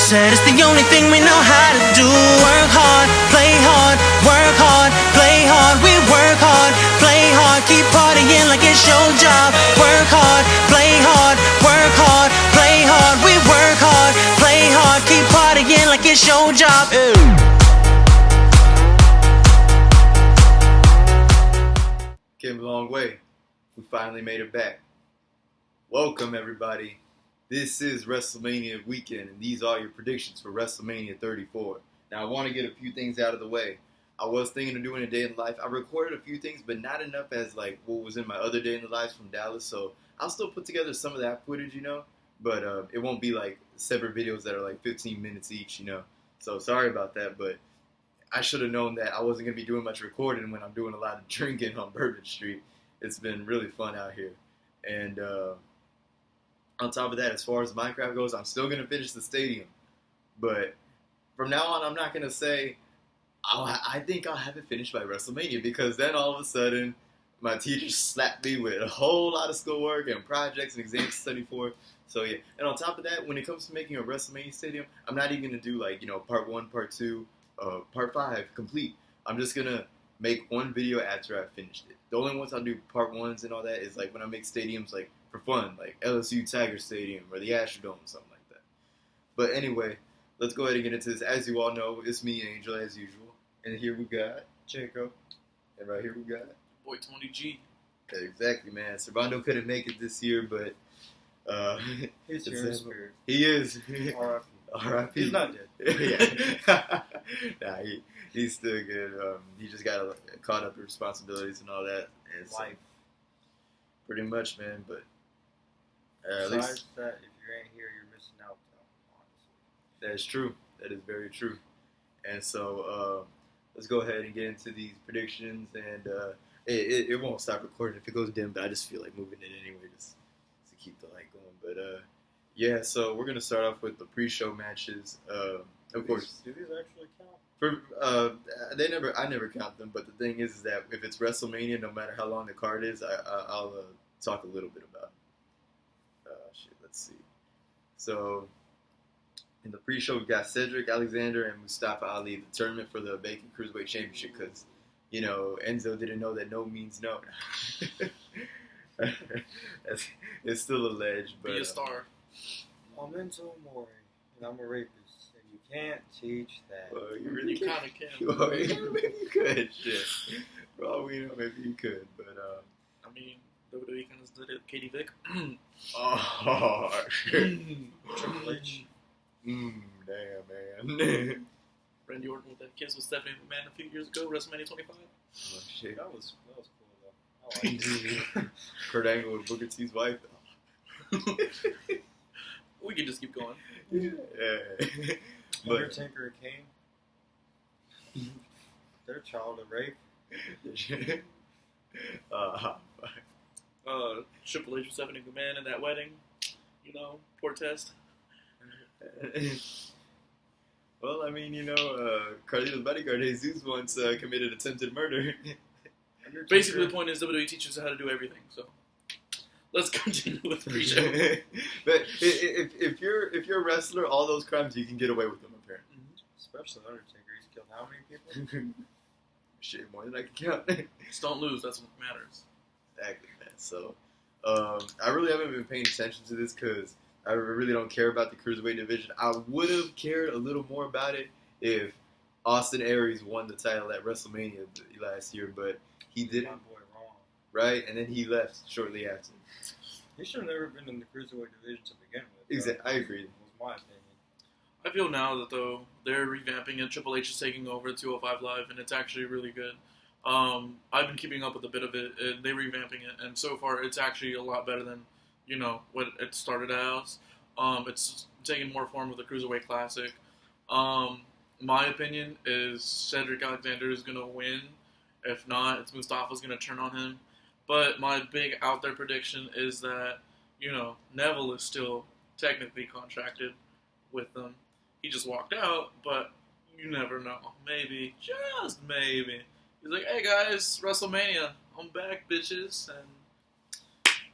said it's the only thing we know how to do. Work hard, play hard, work hard, play hard. We work hard, play hard, keep partying like it's your job. Work hard, play hard, work hard, play hard. We work hard, play hard, keep partying like it's your job. Came a long way. We finally made it back. Welcome, everybody. This is WrestleMania weekend, and these are your predictions for WrestleMania 34. Now, I want to get a few things out of the way. I was thinking of doing a day in the life. I recorded a few things, but not enough as like what was in my other day in the lives from Dallas. So I'll still put together some of that footage, but it won't be like separate videos that are like 15 minutes each, So sorry about that, but I should have known that I wasn't going to be doing much recording when I'm doing a lot of drinking on Bourbon Street. It's been really fun out here. And on top of that, as far as Minecraft goes, I'm still going to finish the stadium. But from now on, I'm not going to say, I think I'll have it finished by WrestleMania, because then all of a sudden, my teacher slapped me with a whole lot of schoolwork and projects and exams to study for. So yeah, and on top of that, when it comes to making a WrestleMania stadium, I'm not even going to do like, part 1, part 2, part 5 complete. I'm just going to make one video after I finished it. The only ones I'll do part 1s and all that is like when I make stadiums like for fun, like LSU Tiger Stadium or the Astrodome, something like that. But anyway, let's go ahead and get into this. As you all know, it's me, Angel, as usual. And here we got Jacob. And right here we got boy Tony G. Exactly, man. Servando couldn't make it this year, but he's your spirit. He is. R.I.P. He's not dead. Yeah. Nah, he's still good. He just got caught up in responsibilities and all that. And so, life. Pretty much, man. But besides at least that, if you ain't here, you're missing out, honestly. That is true. That is very true. And so let's go ahead and get into these predictions. And it won't stop recording if it goes dim, but I just feel like moving it anyway just to keep the light going. But yeah, so we're gonna start off with the pre-show matches. Of course, do these actually count? For I never count them. But the thing is that if it's WrestleMania, no matter how long the card is, I'll talk a little bit about it. Let's see. So in the pre-show, we got Cedric Alexander and Mustafa Ali, the tournament for the Bacon Cruiserweight Championship, because Enzo didn't know that no means no. It's still alleged, but be a star. I'm Enzo Amore, and I'm a rapist, and you can't teach that. Well, you really kind of can. Well, maybe you could, shit. For all we know, maybe you could, but I mean, WWE kind of did it. Katie Vick. Oh, shit. Triple H. Damn, man. Randy Orton with that kiss with Stephanie McMahon a few years ago, WrestleMania 25. Oh, shit. That was cool though. I like it. Kurt Angle with Booker T's wife. We can just keep going. Yeah. But Undertaker and Kane. Their child of rape. Triple H with Stephanie McMahon in that wedding. Poor test. Well, I mean, Carlito's bodyguard Jesus once committed attempted murder. Basically, the point is WWE teaches us how to do everything. So let's continue with the pre-show. But if you're a wrestler, all those crimes you can get away with them, apparently. Especially Undertaker. He's killed how many people? Shit, more than I can count. Just don't lose. That's what matters. Exactly, man. So I really haven't been paying attention to this because I really don't care about the Cruiserweight division. I would have cared a little more about it if Austin Aries won the title at WrestleMania last year, but he didn't. My boy wrong. Right? And then he left shortly after. He should have never been in the Cruiserweight division to begin with. Exactly. I agree. That was my opinion. I feel now that, though, they're revamping it. Triple H is taking over 205 Live, and it's actually really good. I've been keeping up with a bit of it. They're revamping it, and so far it's actually a lot better than what it started as. It's taking more form of the Cruiserweight Classic. My opinion is Cedric Alexander is going to win. If not, it's Mustafa's going to turn on him. But my big out there prediction is that, Neville is still technically contracted with them. He just walked out, but you never know. Maybe, just maybe. He's like, hey guys, WrestleMania, I'm back, bitches.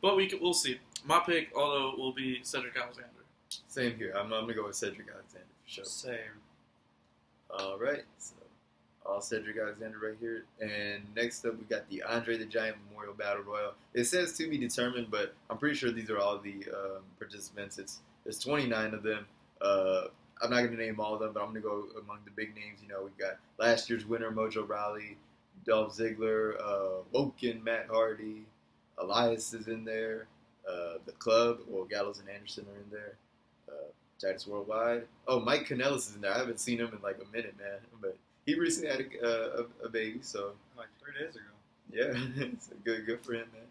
But we'll see. My pick, although, will be Cedric Alexander. Same here. I'm gonna go with Cedric Alexander for sure. Same. All right, so all Cedric Alexander right here. And next up, we got the Andre the Giant Memorial Battle Royal. It says to be determined, but I'm pretty sure these are all the participants. There's 29 of them. I'm not gonna name all of them, but I'm gonna go among the big names. You know, we got last year's winner Mojo Rawley, Dolph Ziggler, Woken, Matt Hardy, Elias is in there. The Club, well, Gallows and Anderson are in there. Titus Worldwide. Oh, Mike Kanellis is in there. I haven't seen him in like a minute, man. But he recently had a baby, so Like 3 days ago. yeah, it's good for him, man.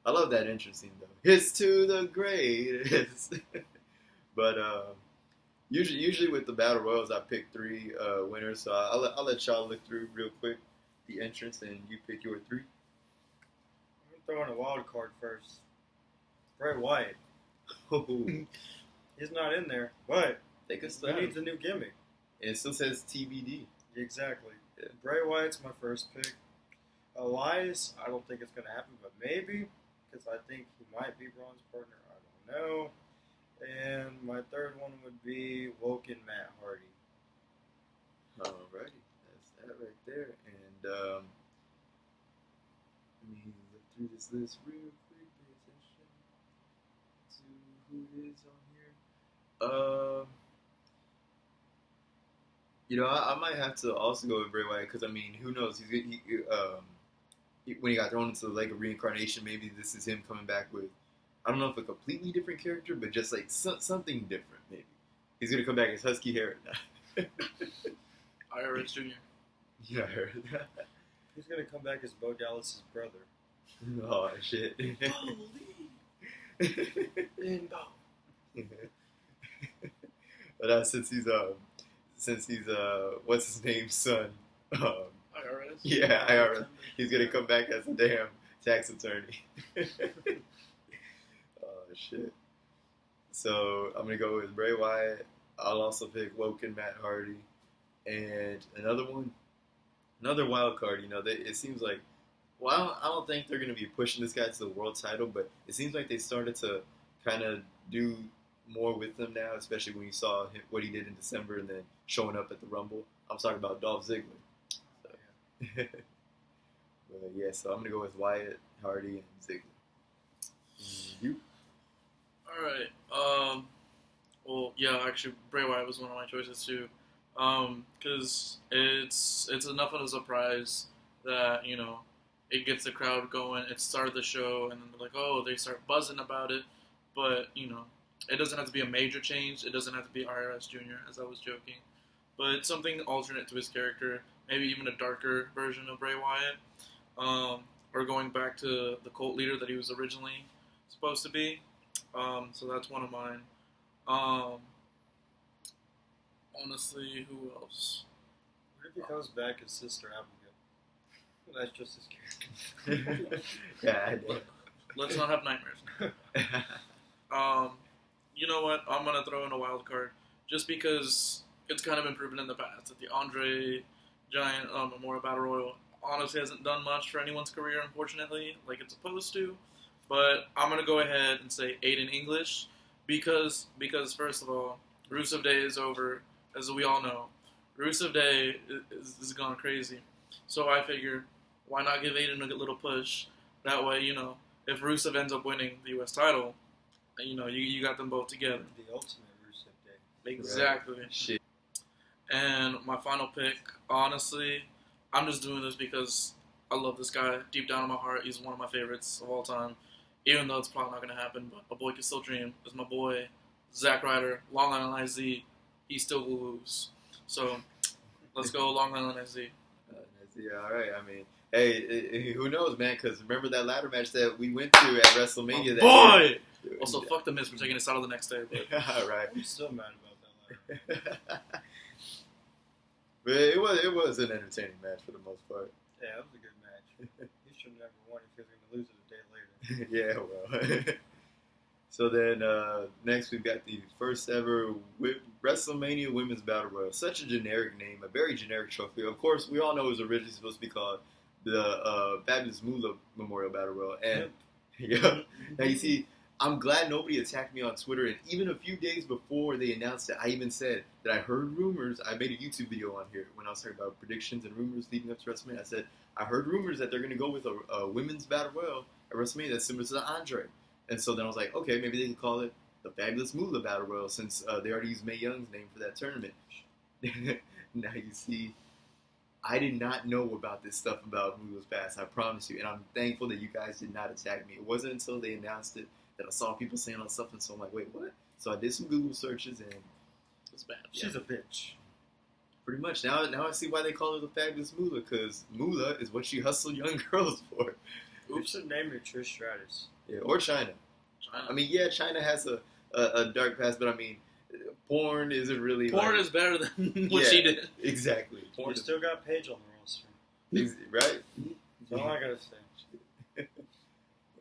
I love that entrance scene though. It's to the greatest. But usually with the battle royals, I pick 3 winners. So I'll let y'all look through real quick the entrance, and you pick your 3. I'm throwing a wild card first. Bray Wyatt. Oh, He's not in there, but they could he start. needs a new gimmick. And it still says TBD. Exactly. Yeah. Bray Wyatt's my first pick. Elias, I don't think it's going to happen, but maybe, because I think he might be Braun's partner. I don't know. And my third one would be Woken Matt Hardy. Alrighty, that's that right there. And let me look through this list real quick. Pay attention to who is on here. You know, I might have to also go with Bray Wyatt because I mean, who knows? When he got thrown into the lake of reincarnation, maybe this is him coming back with, I don't know if a completely different character, but just like something different. Maybe he's gonna come back as Husky Harris now. IRS Jr. Yeah, I heard that. He's going to come back as Bo Dallas' brother. Oh shit. But since he's what's his name's son? IRS. Yeah, IRS. He's gonna come back as a damn tax attorney. Oh shit. So I'm gonna go with Bray Wyatt. I'll also pick Woken Matt Hardy, and another wild card. You know, it seems like. Well, I don't think they're gonna be pushing this guy to the world title, but it seems like they started to kind of do more with them now, especially when you saw what he did in December and then showing up at the Rumble. I'm talking about Dolph Ziggler. So, but yeah, so I'm gonna go with Wyatt, Hardy, and Ziggler. You? All right. Well, yeah, actually, Bray Wyatt was one of my choices too, because it's enough of a surprise that it gets the crowd going. It started the show, and then they're like, oh, they start buzzing about it. But it doesn't have to be a major change. It doesn't have to be IRS Jr., as I was joking. But something alternate to his character, maybe even a darker version of Bray Wyatt, or going back to the cult leader that he was originally supposed to be. So that's one of mine. Honestly, who else? What if he comes back as Sister Abigail? That's just his character. Yeah, I did. Let's not have nightmares. You know what? I'm gonna throw in a wild card just because it's kind of been proven in the past that the Andre Giant Memorial Battle Royal honestly hasn't done much for anyone's career, unfortunately, like it's supposed to. But I'm gonna go ahead and say Aiden English because first of all, Rusev Day is over, as we all know. Rusev Day is gone crazy, so I figure why not give Aiden a little push? That way, if Rusev ends up winning the U.S. title, you got them both together. The ultimate Rusev Day. Exactly. Right. Shit. And my final pick, honestly, I'm just doing this because I love this guy. Deep down in my heart, he's one of my favorites of all time. Even though it's probably not going to happen, but a boy can still dream. Is my boy, Zack Ryder, Long Island IZ. He still will lose. So, let's go Long Island IZ. Yeah, all right. I mean, hey, who knows, man? Because remember that ladder match that we went to at WrestleMania? Boy! Also, fuck the Miz for taking us out of the next day. But. All right. I'm still mad about that ladder. But it was an entertaining match for the most part. Yeah, it was a good match. He should have never won if he was going to lose it a day later. Yeah, well. So then next we've got the first ever WrestleMania Women's Battle Royal. Such a generic name, a very generic trophy. Of course, we all know it was originally supposed to be called the Fabulous Moolah Memorial Battle Royal. And yeah, now you see, I'm glad nobody attacked me on Twitter. And even a few days before they announced it, I even said that I heard rumors. I made a YouTube video on here when I was talking about predictions and rumors leading up to WrestleMania. I said I heard rumors that they're going to go with a women's battle royal at WrestleMania that's similar to the Andre. And so then I was like, okay, maybe they can call it the Fabulous Moolah Battle Royal since they already used Mae Young's name for that tournament. Now you see, I did not know about this stuff about Moolah's past, I promise you. And I'm thankful that you guys did not attack me. It wasn't until they announced it that I saw people saying all stuff, and so I'm like, wait, what? So I did some Google searches, and It's bad. She's a bitch. pretty much now I see why they call her the Fabulous Moolah, because Moolah is what she hustled young girls for. You should name her Trish Stratus. Yeah, or China. China. I mean, yeah, China has a dark past, but I mean, porn isn't really Porn like, is better than what she did. Exactly. You still got Paige on the roster. Right? That's all I gotta say.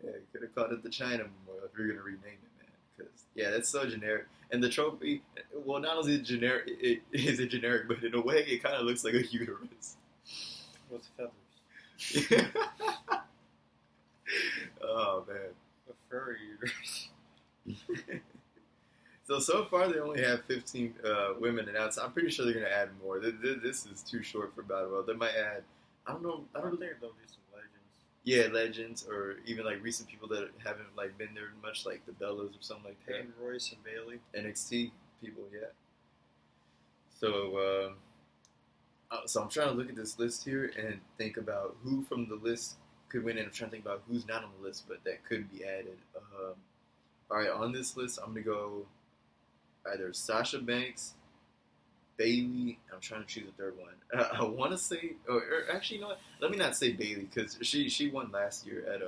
Yeah, you could have called it the China Memorial if you're gonna rename it, man. Because yeah, that's so generic. And the trophy, well, not only is it generic, it is it generic, but in a way, it kind of looks like a uterus. With feathers. Oh man. A furry uterus. So far they only have 15 women announced. I'm pretty sure they're gonna add more. This is too short for Battle Royal. They might add. I don't know. I don't think there'll be some legends. Yeah, legends or even like recent people that haven't like been there much, like the Bellas or something like that. Peyton Royce and Bailey. NXT people, yeah. So I'm trying to look at this list here and think about who from the list could win, and I'm trying to think about who's not on the list but that could be added. All right, on this list, I'm gonna go either Sasha Banks, Bailey. I'm trying to choose a third one. I want to say, or actually, you know what? Let me not say Bailey because she won last year at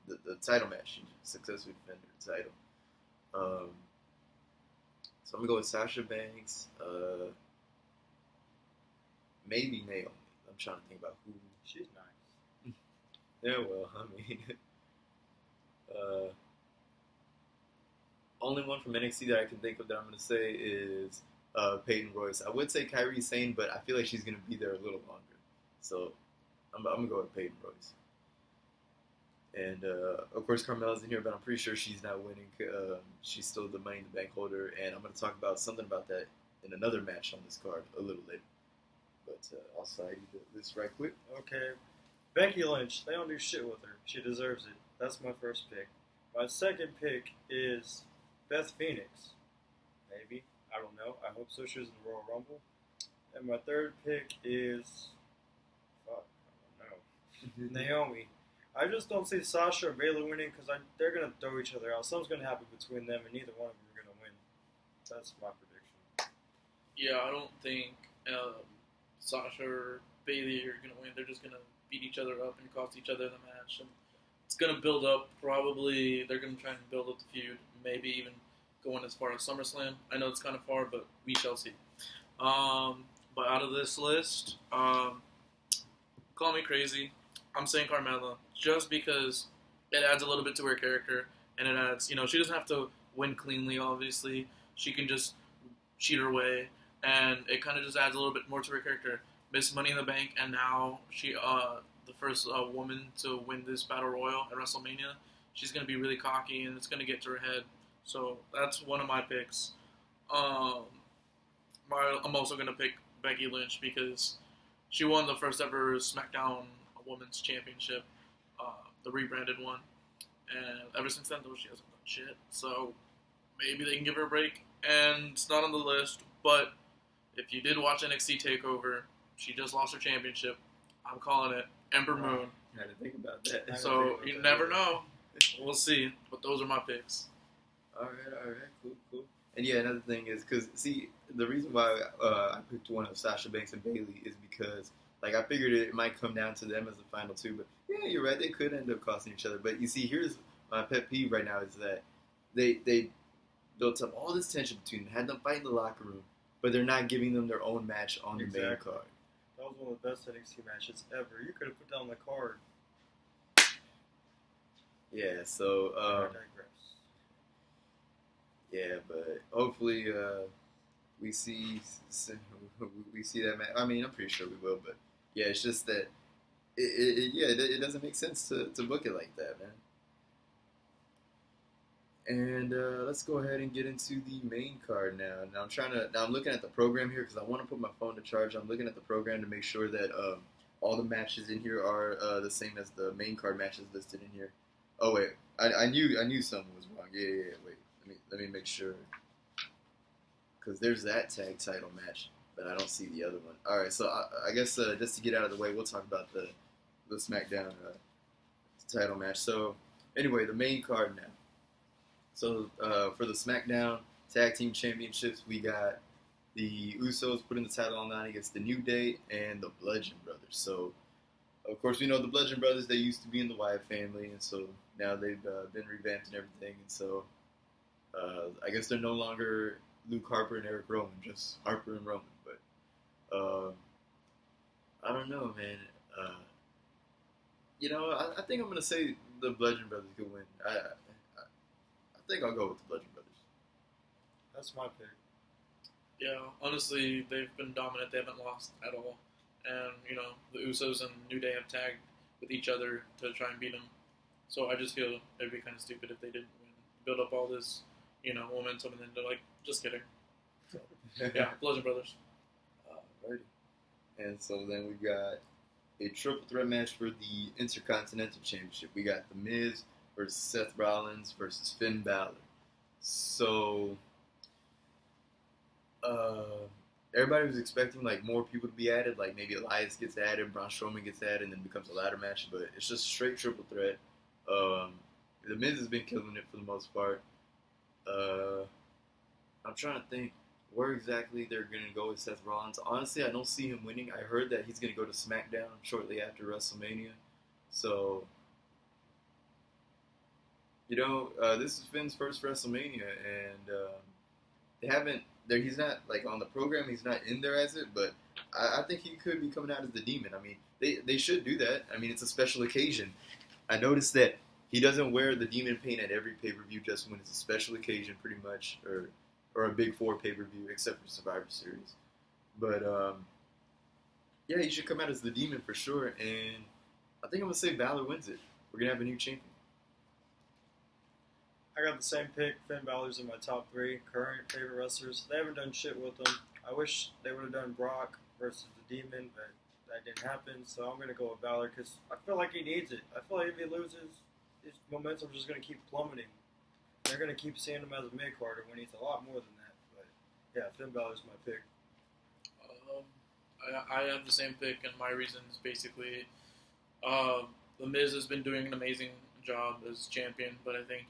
the title match. She successfully defended her title. So I'm gonna go with Sasha Banks. Maybe Naomi. I'm trying to think about who. She's nice. Yeah, well, I mean, only one from NXT that I can think of that I'm going to say is Peyton Royce. I would say Kairi Sane, but I feel like she's going to be there a little longer. So I'm going to go with Peyton Royce. And, of course, Carmella's in here, but I'm pretty sure she's not winning. She's still the Money in the Bank holder, and I'm going to talk about something about that in another match on this card a little later. But I'll slide you this right quick. Okay. Becky Lynch. They don't do shit with her. She deserves it. That's my first pick. My second pick is Beth Phoenix. Maybe. I don't know. I hope so. She was in the Royal Rumble. And my third pick is... Fuck. I don't know. Naomi. I just don't see Sasha or Bayley winning because they're going to throw each other out. Something's going to happen between them and neither one of them are going to win. That's my prediction. Yeah, I don't think Sasha or Bailey are going to win. They're just going to beat each other up and cost each other the match. And it's going to build up. Probably they're going to try and build up the feud. Maybe even going as far as SummerSlam. I know it's kind of far, but we shall see. But out of this list, call me crazy. I'm saying Carmella just because it adds a little bit to her character, and it adds, she doesn't have to win cleanly, obviously. She can just cheat her way, and it kind of just adds a little bit more to her character. Miss Money in the Bank, and now she, the first woman to win this Battle Royal at WrestleMania. She's going to be really cocky, and it's going to get to her head. So that's one of my picks. I'm also going to pick Becky Lynch because she won the first ever SmackDown Women's Championship, the rebranded one. And ever since then, though, she hasn't done shit. So maybe they can give her a break. And it's not on the list, but if you did watch NXT TakeOver, she just lost her championship. I'm calling it Ember Moon. I had to think about that. So you never know. We'll see. But those are my picks. All right, cool. And yeah, another thing is because see, the reason why I picked one of Sasha Banks and Bailey is because like I figured it might come down to them as the final two. But yeah, you're right, they could end up costing each other. But you see, here's my pet peeve right now is that they built up all this tension between them, had them fight in the locker room, but they're not giving them their own match on the main card. That was one of the best NXT matches ever. You could have put down the card. Yeah, so I digress. yeah, but hopefully we see that match. I mean, I'm pretty sure we will, but yeah, it's just that it doesn't make sense to book it like that, man. And let's go ahead and get into the main card now. Now I'm looking at the program here because I want to put my phone to charge. I'm looking at the program to make sure that all the matches in here are the same as the main card matches listed in here. Oh wait, I knew something was wrong. Yeah. Wait, let me make sure because there's that tag title match, but I don't see the other one. All right, so I guess just to get out of the way, we'll talk about the SmackDown title match. So anyway, the main card now. So for the SmackDown Tag Team Championships, we got the Usos putting the title on the line against the New Day and the Bludgeon Brothers. So, of course, we know the Bludgeon Brothers, they used to be in the Wyatt family, and so now they've been revamped and everything. And so I guess they're no longer Luke Harper and Eric Rowan, just Harper and Rowan. But I don't know, man. I think I'm going to say the Bludgeon Brothers could win. I think I'll go with the Bludgeon Brothers. That's my pick. Yeah, honestly, they've been dominant. They haven't lost at all. And, the Usos and New Day have tagged with each other to try and beat them. So I just feel it'd be kind of stupid if they didn't win. Build up all this, momentum, and then they're like, just kidding. So, yeah, Bludgeon Brothers. Alrighty. And so then we got a triple threat match for the Intercontinental Championship. We got The Miz versus Seth Rollins versus Finn Balor. So everybody was expecting like more people to be added, like maybe Elias gets added, Braun Strowman gets added, and then becomes a ladder match. But it's just straight triple threat. The Miz has been killing it for the most part. I'm trying to think where exactly they're going to go with Seth Rollins. Honestly, I don't see him winning. I heard that he's going to go to SmackDown shortly after WrestleMania. So, this is Finn's first WrestleMania, and he's not, like, on the program, he's not in there as it, but I think he could be coming out as the Demon. I mean, they should do that. I mean, it's a special occasion. I noticed that he doesn't wear the Demon paint at every pay-per-view just when it's a special occasion, pretty much, or a Big Four pay-per-view, except for Survivor Series. But, yeah, he should come out as the Demon for sure, and I think I'm going to say Balor wins it. We're going to have a new champion. I got the same pick. Finn Balor's in my top 3 current favorite wrestlers. They haven't done shit with them. I wish they would have done Brock versus the Demon, but that didn't happen, so I'm going to go with Balor because I feel like he needs it. I feel like if he loses, his momentum's just going to keep plummeting. They're going to keep seeing him as a mid-carder when he's a lot more than that. But, yeah, Finn Balor's my pick. I have the same pick, and my reasons basically, The Miz has been doing an amazing job as champion, but I think,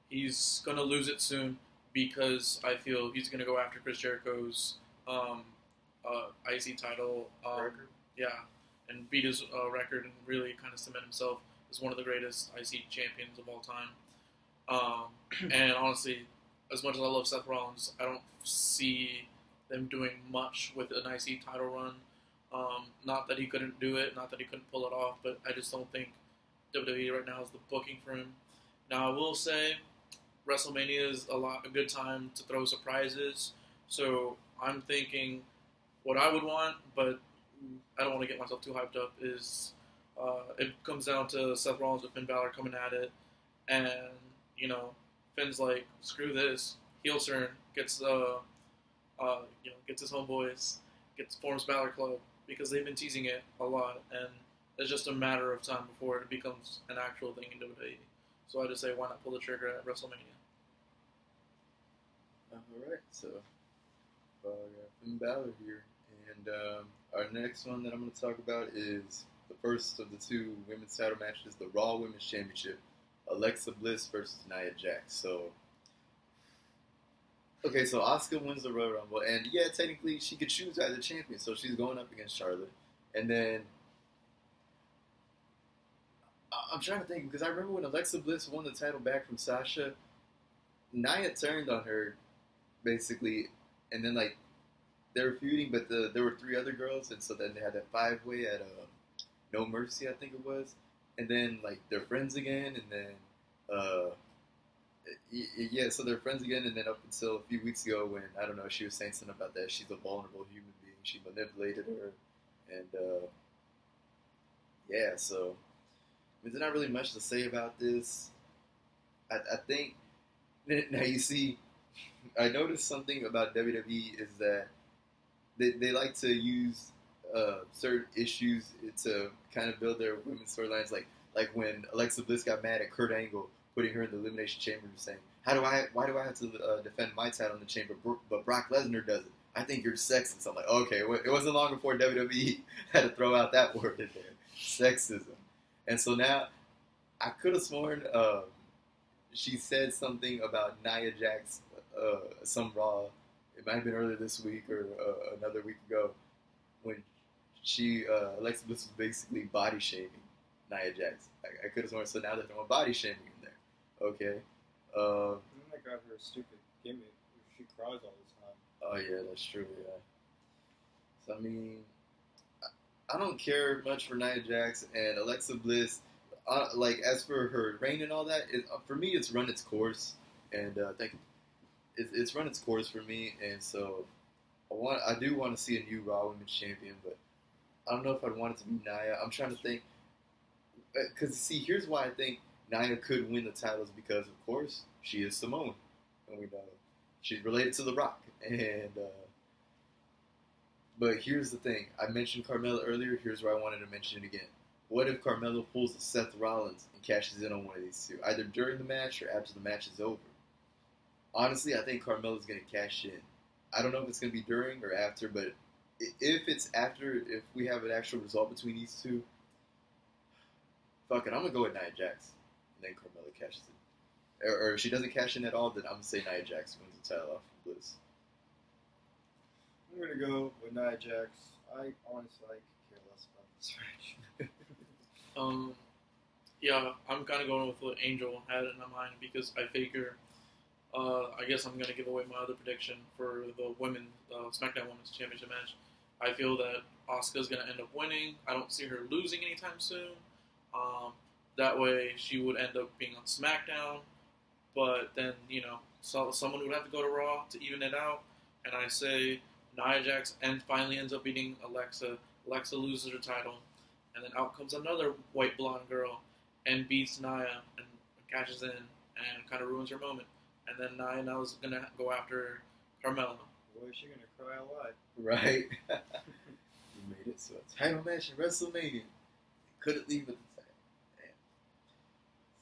he's going to lose it soon because I feel he's going to go after Chris Jericho's IC title. Record? Yeah, and beat his record and really kind of cement himself as one of the greatest IC champions of all time. And honestly, as much as I love Seth Rollins, I don't see them doing much with an IC title run. Not that he couldn't do it, not that he couldn't pull it off, but I just don't think WWE right now is the booking for him. Now, I will say WrestleMania is a good time to throw surprises, so I'm thinking what I would want, but I don't want to get myself too hyped up, is it comes down to Seth Rollins with Finn Balor coming at it, and, Finn's like, screw this, heel turn, gets his homeboys, forms Balor Club, because they've been teasing it a lot, and it's just a matter of time before it becomes an actual thing in WWE. So I just say, why not pull the trigger at WrestleMania? Alright, so we got Finn Balor here. And our next one that I'm going to talk about is the first of the 2 women's title matches, the Raw Women's Championship, Alexa Bliss versus Nia Jax. So, okay, so Asuka wins the Royal Rumble, and yeah, technically she could choose either champion, so she's going up against Charlotte. And then I'm trying to think, because I remember when Alexa Bliss won the title back from Sasha, Nia turned on her, basically, and then, like, they were feuding, but there were 3 other girls, and so then they had that 5-way at No Mercy, I think it was, and then, like, they're friends again, and then, yeah, so they're friends again, and then up until a few weeks ago when, I don't know, she was saying something about that she's a vulnerable human being, she manipulated her, and, yeah, so there's not really much to say about this. I think Now you see, I noticed something about WWE is that they like to use certain issues to kind of build their women's storylines. Like when Alexa Bliss got mad at Kurt Angle putting her in the Elimination Chamber, saying, why do I have to defend my title in the Chamber, but Brock Lesnar does it? I think you're sexist." I'm like, okay, it wasn't long before WWE had to throw out that word in there, sexism. And so now I could have sworn she said something about Nia Jax, some Raw. It might have been earlier this week or another week ago, when Alexa Bliss was basically body shaming Nia Jax. I could have sworn. So now they're throwing body shaming in there. Okay. And I got her stupid gimmick. She cries all the time. Oh yeah, that's true. Yeah. So I mean, I don't care much for Nia Jax and Alexa Bliss. Like as for her reign and all that, for me it's run its course, and it's run its course for me. And so I do want to see a new Raw Women's Champion, but I don't know if I'd want it to be Nia. I'm trying to think, because see, here's why I think Nia could win the titles, because of course she is Simone, and we know she's related to The Rock, and but here's the thing. I mentioned Carmella earlier. Here's where I wanted to mention it again. What if Carmella pulls a Seth Rollins and cashes in on one of these two, either during the match or after the match is over? Honestly, I think Carmella's going to cash in. I don't know if it's going to be during or after, but if it's after, if we have an actual result between these two, fuck it, I'm going to go with Nia Jax, and then Carmella cashes in. Or if she doesn't cash in at all, then I'm going to say Nia Jax wins the title off of Bliss. I'm going to go with Nia Jax. I honestly care less about this match. Yeah, I'm kind of going with what Angel had in my mind, because I figure, I guess I'm going to give away my other prediction for the SmackDown Women's Championship match. I feel that Asuka's going to end up winning. I don't see her losing anytime soon. That way she would end up being on SmackDown, but then, someone would have to go to Raw to even it out. And I say Nia Jax finally ends up beating Alexa. Alexa loses her title. And then out comes another white blonde girl and beats Nia and cashes in and kind of ruins her moment. And then Nia now is going to go after Carmella. Boy, is she going to cry a lot. Right. You made it so a title match in WrestleMania. Couldn't leave with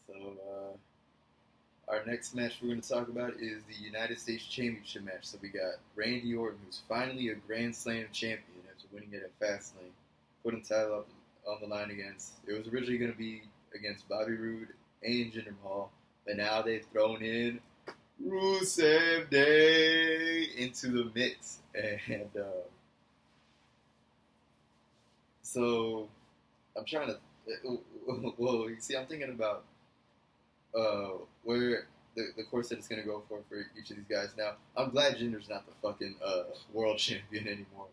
the title. So, our next match we're going to talk about is the United States Championship match. So we got Randy Orton, who's finally a Grand Slam champion after winning it at Fastlane, putting the title up on the line against. It was originally going to be against Bobby Roode and Jinder Mahal, but now they've thrown in Rusev Day into the mix, and so I'm trying to. Well, you see, I'm thinking about where the course that it's going to go for each of these guys. Now, I'm glad Jinder's not the fucking world champion anymore.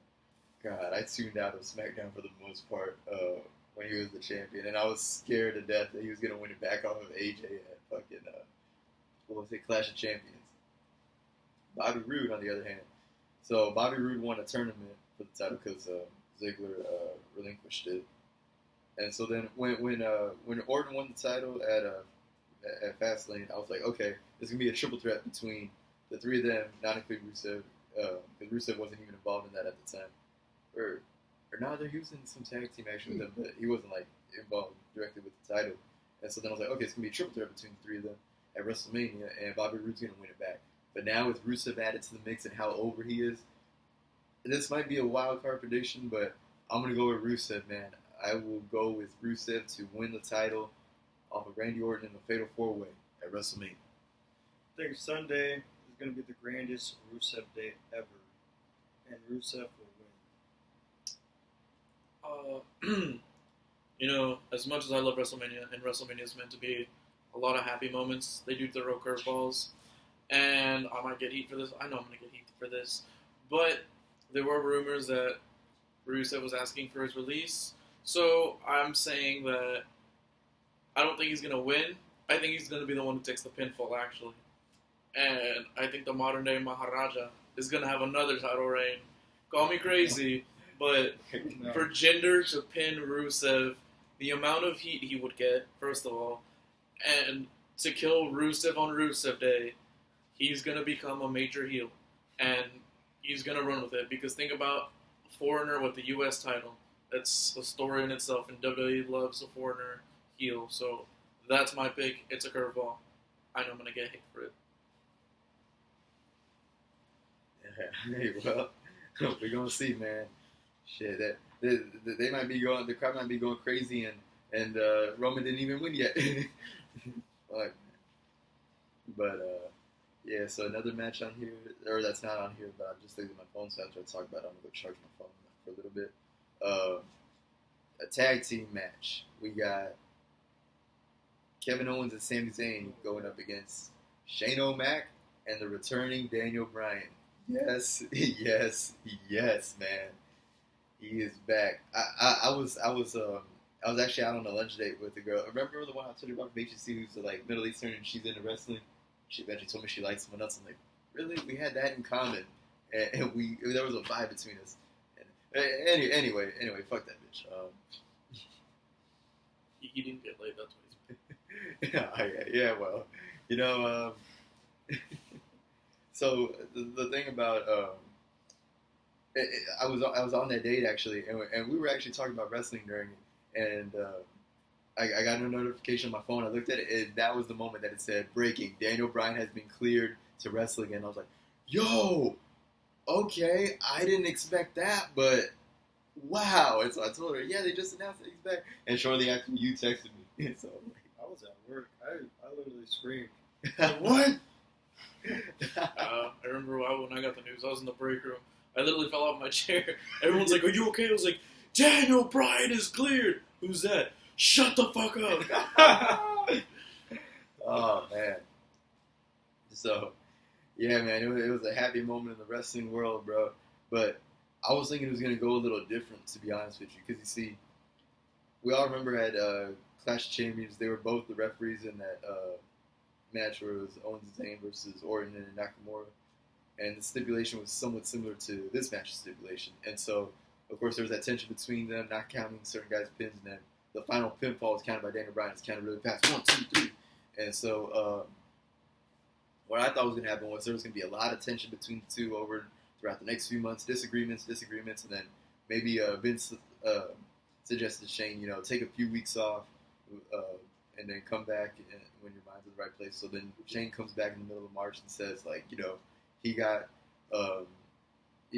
God, I tuned out of SmackDown for the most part when he was the champion, and I was scared to death that he was going to win it back off of AJ at fucking, Clash of Champions. Bobby Roode, on the other hand. So, Bobby Roode won a tournament for the title because Ziggler relinquished it. And so then when Orton won the title at Fastlane, I was like, okay, there's going to be a triple threat between the three of them, not including Rusev, because Rusev wasn't even involved in that at the time. Or now they're using some tag team action with him, but he wasn't involved directly with the title. And so then I was like, okay, it's gonna be a triple threat between the three of them at WrestleMania, and Bobby Roode's gonna win it back. But now with Rusev added to the mix and how over he is, this might be a wild card prediction, but I'm gonna go with Rusev, man. I will go with Rusev to win the title off of Randy Orton in the Fatal 4-Way at WrestleMania. I think Sunday is going to be the grandest Rusev Day ever, and Rusev will win. As much as I love WrestleMania, and WrestleMania is meant to be a lot of happy moments, they do throw curveballs, and I might get heat for this. I know I'm going to get heat for this, but there were rumors that Rusev was asking for his release, so I'm saying that I don't think he's going to win. I think he's going to be the one who takes the pinfall, actually. And I think the modern-day Maharaja is going to have another title reign. Call me crazy, but No. for Jinder to pin Rusev, the amount of heat he would get, first of all, and to kill Rusev on Rusev Day, he's gonna become a major heel, and he's gonna run with it. Because think about Foreigner with the U.S. title. That's a story in itself, and WWE loves a Foreigner heel. So that's my pick. It's a curveball. I know I'm gonna get hit for it. Hey, well, we're gonna see, man. Shit, that they might be going. The crowd might be going crazy, and Roman didn't even win yet. Fuck. But yeah. So another match on here, or that's not on here, but I'm just looking at my phone, so after I talk about it, I'm gonna go charge my phone for a little bit. A tag team match. We got Kevin Owens and Sami Zayn going up against Shane O'Mac and the returning Daniel Bryan. Yes, yes, man. He is back. I was actually out on a lunch date with a girl. Remember the one I told you about from HC who's like Middle Eastern and she's into wrestling? She eventually told me she liked someone else. I'm like, really? We had that in common, and there was a vibe between us. And anyway, fuck that bitch. He didn't get laid. That's what he's. Yeah. Well, so the thing about I was on that date actually, and we were actually talking about wrestling during it, and I got a notification on my phone. I looked at it, and that was the moment that it said breaking: Daniel Bryan has been cleared to wrestle again. I was like, yo, okay, I didn't expect that, but wow. And so I told her, yeah, they just announced that he's back, and shortly after you texted me. So I was at work. I literally screamed. Like, what? I remember when I got the news. I was in the break room. I literally fell off my chair. Everyone's like, "Are you okay?" I was like, "Daniel Bryan is cleared." Who's that? Shut the fuck up. Oh man. So yeah, man, it was a happy moment in the wrestling world, bro. But I was thinking it was gonna go a little different, to be honest with you, because you see, we all remember at Clash of Champions, they were both the referees in that match where it was Owens and Zayn versus Orton and Nakamura, and the stipulation was somewhat similar to this match's stipulation. And so, of course, there was that tension between them, not counting certain guys' pins, and then the final pinfall was counted by Daniel Bryan. It's counted really fast, 1, 2, 3. And so, what I thought was going to happen was there was going to be a lot of tension between the two throughout the next few months, disagreements, and then maybe Vince suggested Shane, take a few weeks off, and then come back when your mind's in the right place. So then Shane comes back in the middle of March and says, he got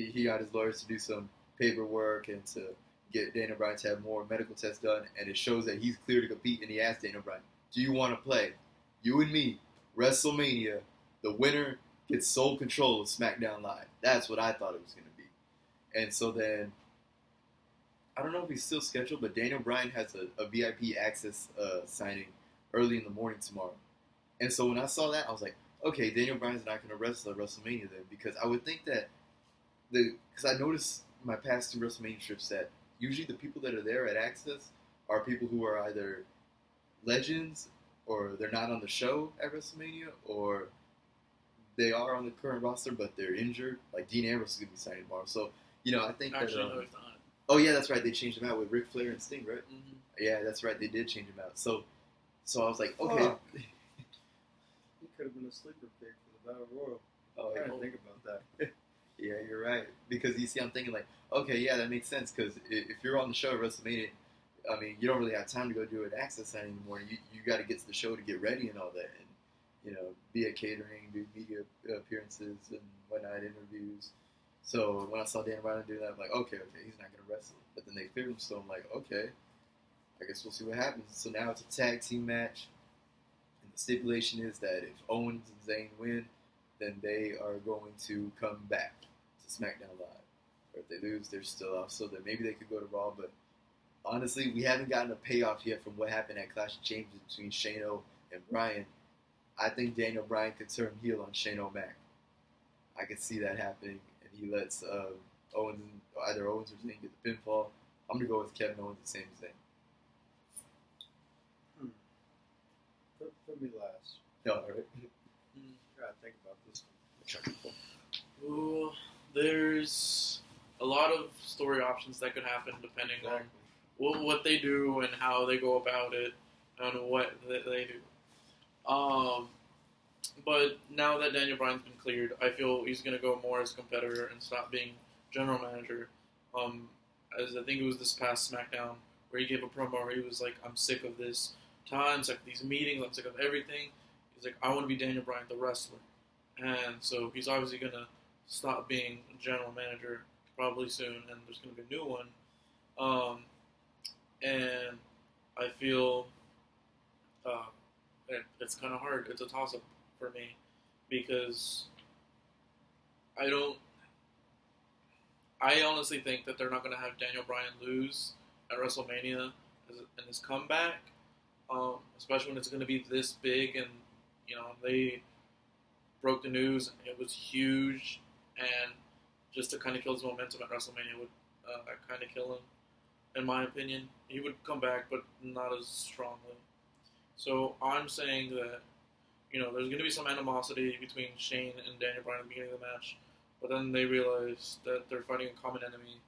his lawyers to do some paperwork and to get Daniel Bryan to have more medical tests done, and it shows that he's clear to compete. And he asked Daniel Bryan, "Do you want to play? You and me, WrestleMania. The winner gets sole control of SmackDown Live." That's what I thought it was going to be. And so then, I don't know if he's still scheduled, but Daniel Bryan has a VIP access signing early in the morning tomorrow. And so when I saw that, I was like, okay, Daniel Bryan's not going to wrestle at WrestleMania then, because I would think that because I noticed my past 2 WrestleMania trips that usually the people that are there at Access are people who are either legends or they're not on the show at WrestleMania, or they are on the current roster but they're injured. Like Dean Ambrose is going to be signing tomorrow. So, I think Actually, that... no, he's not. Oh, yeah, that's right. They changed him out with Ric Flair and Sting, right? Mm-hmm. Yeah, that's right. They did change him out. So I was like, okay. He could have been a sleeper pick for the Battle Royal. Oh, I yeah. didn't think about that. Yeah, you're right. Because you see, I'm thinking like, okay, yeah, that makes sense. Because if you're on the show at WrestleMania, I mean, you don't really have time to go do an access signing anymore. You got to get to the show to get ready and all that, and be at catering, do media appearances and whatnot, interviews. So when I saw Dan Bryan do that, I'm like, okay, he's not gonna wrestle. But then they cleared him, so I'm like, okay, I guess we'll see what happens. So now it's a tag team match, and the stipulation is that if Owens and Zayn win, then they are going to come back to SmackDown Live. Or if they lose, they're still off. So then maybe they could go to Raw. But honestly, we haven't gotten a payoff yet from what happened at Clash of Champions between Shane O and Bryan. I think Daniel Bryan could turn heel on Shane O'Mac. I could see that happening, and he lets either Owens or Zayn get the pinfall. I'm gonna go with Kevin Owens and Sami Zayn. Put me last. No, all right. Gotta think about this one. Ooh, there's a lot of story options that could happen depending on what they do and how they go about it and what they do. But now that Daniel Bryan's been cleared, I feel he's going to go more as a competitor and stop being general manager. As I think it was this past SmackDown where he gave a promo where he was like, "I'm sick of this time, I'm sick of these meetings, I'm sick of everything." He's like, "I want to be Daniel Bryan, the wrestler," and so he's obviously going to stop being general manager probably soon, and there's going to be a new one. And I feel it's kind of hard. It's a toss-up for me because I honestly think that they're not going to have Daniel Bryan lose at WrestleMania in his comeback, especially when it's going to be this big. And they broke the news; it was huge, and just to kind of kill his momentum at WrestleMania would kind of kill him, in my opinion. He would come back, but not as strongly. So I'm saying that there's going to be some animosity between Shane and Daniel Bryan at the beginning of the match. But then they realize that they're fighting a common enemy,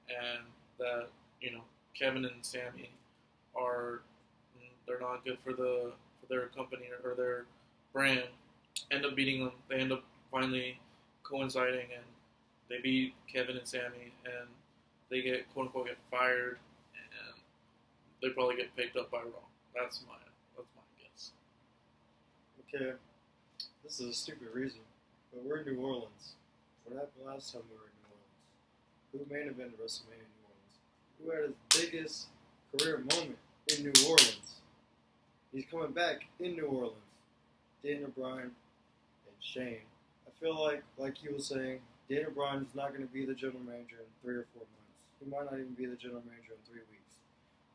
and that Kevin and Sami they're not good for their company or their brand. End up beating them. They end up finally coinciding, and they beat Kevin and Sami, and they get quote unquote get fired, and they probably get picked up by Raw. That's my guess. Okay, this is a stupid reason, but we're in New Orleans. What happened last time we were in New Orleans? Who main evented WrestleMania in New Orleans? Who had his biggest career moment in New Orleans? He's coming back in New Orleans. Daniel Bryan and Shane. I feel like he was saying, Daniel Bryan is not going to be the general manager in 3 or 4 months. He might not even be the general manager in 3 weeks.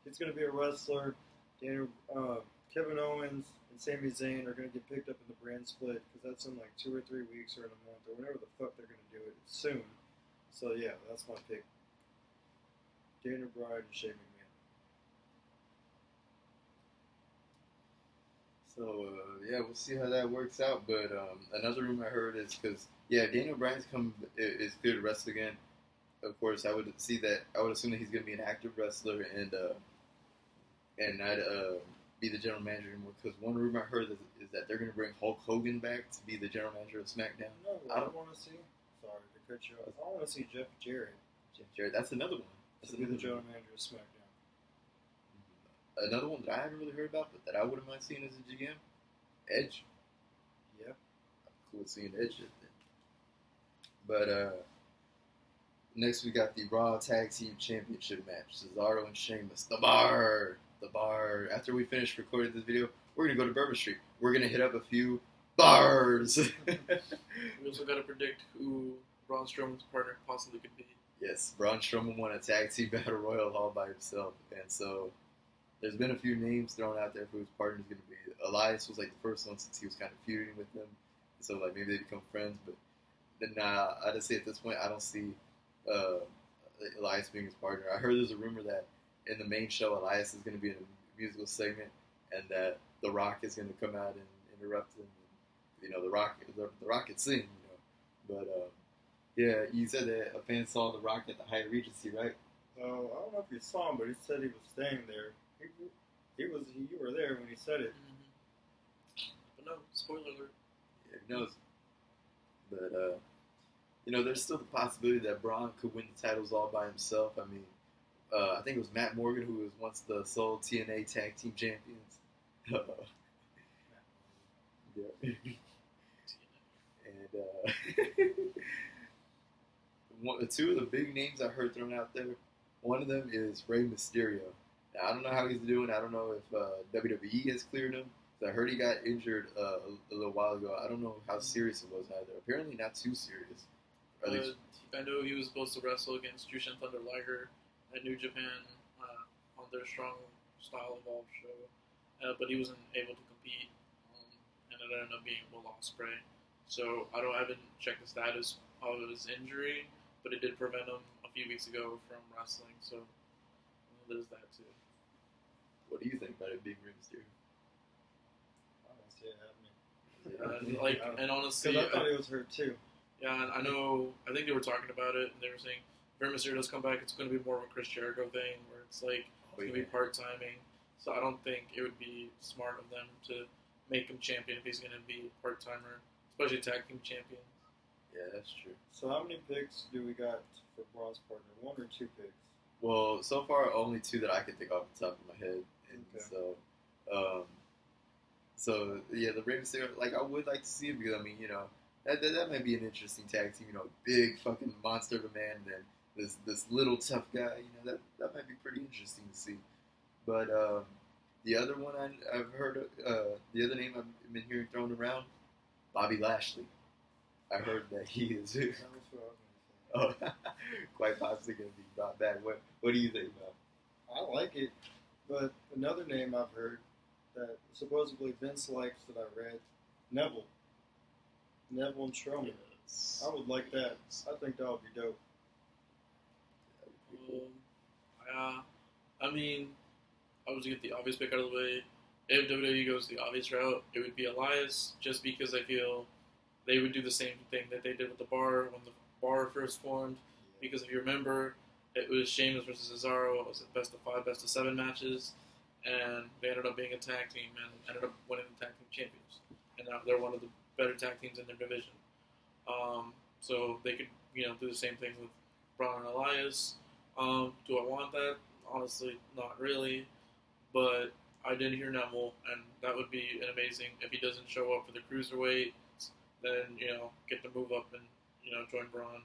He's going to be a wrestler. Kevin Owens and Sami Zayn are going to get picked up in the brand split because that's in like 2 or 3 weeks or in a month or whenever the fuck they're going to do it. It's soon. So yeah, that's my pick. Daniel Bryan and Shane McMahon. So yeah, we'll see how that works out. But another rumor I heard is because Daniel Bryan's is clear to wrestle again. Of course, I would assume that he's going to be an active wrestler and not be the general manager anymore. Because one rumor I heard is that they're going to bring Hulk Hogan back to be the general manager of SmackDown. No, I don't want to see. Sorry to cut you off. I want to see Jeff Jarrett. Jeff Jarrett, that's another one. To be the general manager of SmackDown. Another one that I haven't really heard about, but that I wouldn't mind seeing as a GM, Edge. Yeah. Cool seeing Edge. But next we got the Raw Tag Team Championship match. Cesaro and Sheamus. The bar. After we finish recording this video, we're going to go to Bourbon Street. We're going to hit up a few bars. We also got to predict who Braun Strowman's partner possibly could be. Yes, Braun Strowman won a Tag Team Battle Royal all by himself. And so there's been a few names thrown out there for who his partner's going to be. Elias was like the first one since he was kind of feuding with them. So like maybe they become friends. But then I just say at this point, I don't see Elias being his partner. I heard there's a rumor that in the main show, Elias is going to be in a musical segment, and that The Rock is going to come out and interrupt him. And, the Rock could sing, But yeah, you said that a fan saw The Rock at the Hyatt Regency, right? I don't know if you saw him, but he said he was staying there. You were there when he said it. Mm-hmm. But no, spoiler alert. Yeah, who knows? But there's still the possibility that Braun could win the titles all by himself. I mean, I think it was Matt Morgan who was once the sole TNA Tag Team Champions. Yeah. And two of the big names I heard thrown out there, one of them is Rey Mysterio. Now, I don't know how he's doing. I don't know if WWE has cleared him. I heard he got injured a little while ago. I don't know how serious it was either. Apparently not too serious. At least. I know he was supposed to wrestle against Jushin Thunder Liger at New Japan on their Strong Style Evolved show, but he wasn't able to compete, and it ended up being Will Ospreay. So I haven't checked the status of his injury, but it did prevent him a few weeks ago from wrestling. So there's that too. What do you think about it being Rey Mysterio? I don't see it happening. And honestly, because I thought he was hurt too. Yeah, and I think they were talking about it, and they were saying if Rey Mysterio does come back, it's going to be more of a Chris Jericho thing, where it's like it's going to be part-timing. So I don't think it would be smart of them to make him champion if he's going to be a part-timer, especially tag team champion. Yeah, that's true. So how many picks do we got for Braun's partner? 1 or 2 picks? Well, so far only 2 that I can think off the top of my head, and Okay. so yeah, the Rey Mysterio, like I would like to see it because I mean, you know, that might be an interesting tag team. You know, big fucking monster of a man, and then this little tough guy. You know, that might be pretty interesting to see. But the other one I've heard, the other name I've been hearing thrown around, Bobby Lashley. I heard that he is That was what I was gonna say. quite possibly going to be brought back. What do you think about? I like it, but another name I've heard that supposedly Vince likes that I read, Neville and Strowman. Yes. I would like that. I think that would be dope. I mean, I was to get the obvious pick out of the way. If WWE goes the obvious route, it would be Elias, just because I feel they would do the same thing that they did with the Bar when the Bar first formed. Because if you remember, it was Sheamus versus Cesaro. It was a best of 5, best of 7 matches, and they ended up being a tag team and ended up winning the tag team champions. And now they're one of the better tag teams in their division. So they could, do the same thing with Braun and Elias. Do I want that? Honestly, not really. But I did hear Neville, and that would be amazing if he doesn't show up for the cruiserweight. Then get to move up and join Braun.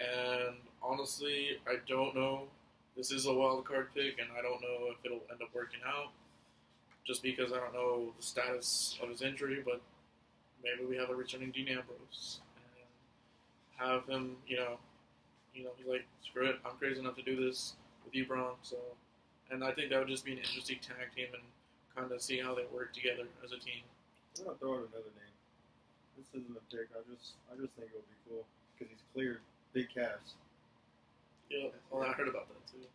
And honestly, I don't know. This is a wild card pick, and I don't know if it'll end up working out. Just because I don't know the status of his injury, but maybe we have a returning Dean Ambrose and have him. He's like, screw it, I'm crazy enough to do this with you, Braun. So, and I think that would just be an interesting tag team and kind of see how they work together as a team. I'm gonna throw out another name. This isn't a pick. I just think it would be cool because he's cleared big cast. Yeah, well, I heard about that too.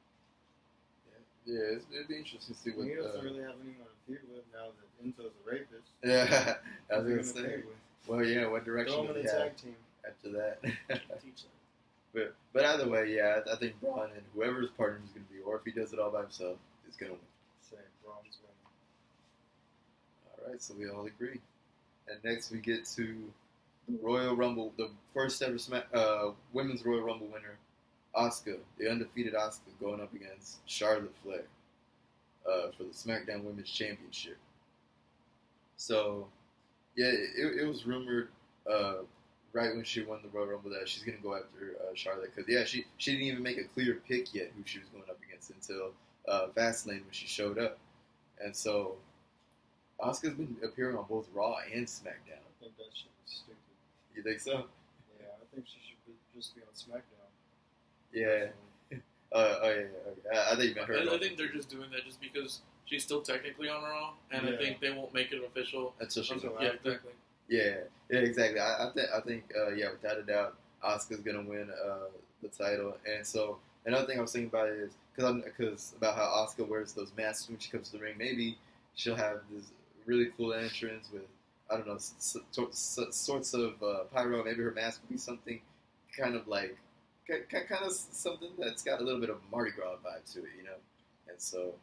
Yeah, it'd be interesting to see what. He doesn't really have anyone to feud with now that Enzo's a rapist. Yeah, I was Who's gonna he say. feud with? Well, yeah, what direction Throw him do in they a have tag team. after that? Can't teach that. but either way, yeah, I think Braun and whoever his partner is going to be, or if he does it all by himself, is going to win. Same, Braun's winning. All right, so we all agree. And next we get to the Royal Rumble, the first ever Women's Royal Rumble winner, Asuka, the undefeated Asuka, going up against Charlotte Flair for the SmackDown Women's Championship. So, yeah, it was rumored right when she won the Royal Rumble that she's going to go after Charlotte. Because, yeah, she didn't even make a clear pick yet who she was going up against until Fastlane when she showed up. And so, Asuka's been appearing on both Raw and SmackDown. I think that shit is stupid. You think so? Yeah, I think she should just be on SmackDown. Yeah. Okay. I think you meant her. I think they're just doing that just because she's still technically on Raw, and I think they won't make it official. Until she's Until on. Yeah, exactly. Yeah, exactly. I think, without a doubt, Asuka's gonna win the title. And so another thing I was thinking about is because about how Asuka wears those masks when she comes to the ring. Maybe she'll have this really cool entrance with, I don't know, sorts of pyro. Maybe her mask will be something kind of like, kind of something that's got a little bit of Mardi Gras vibe to it, And so,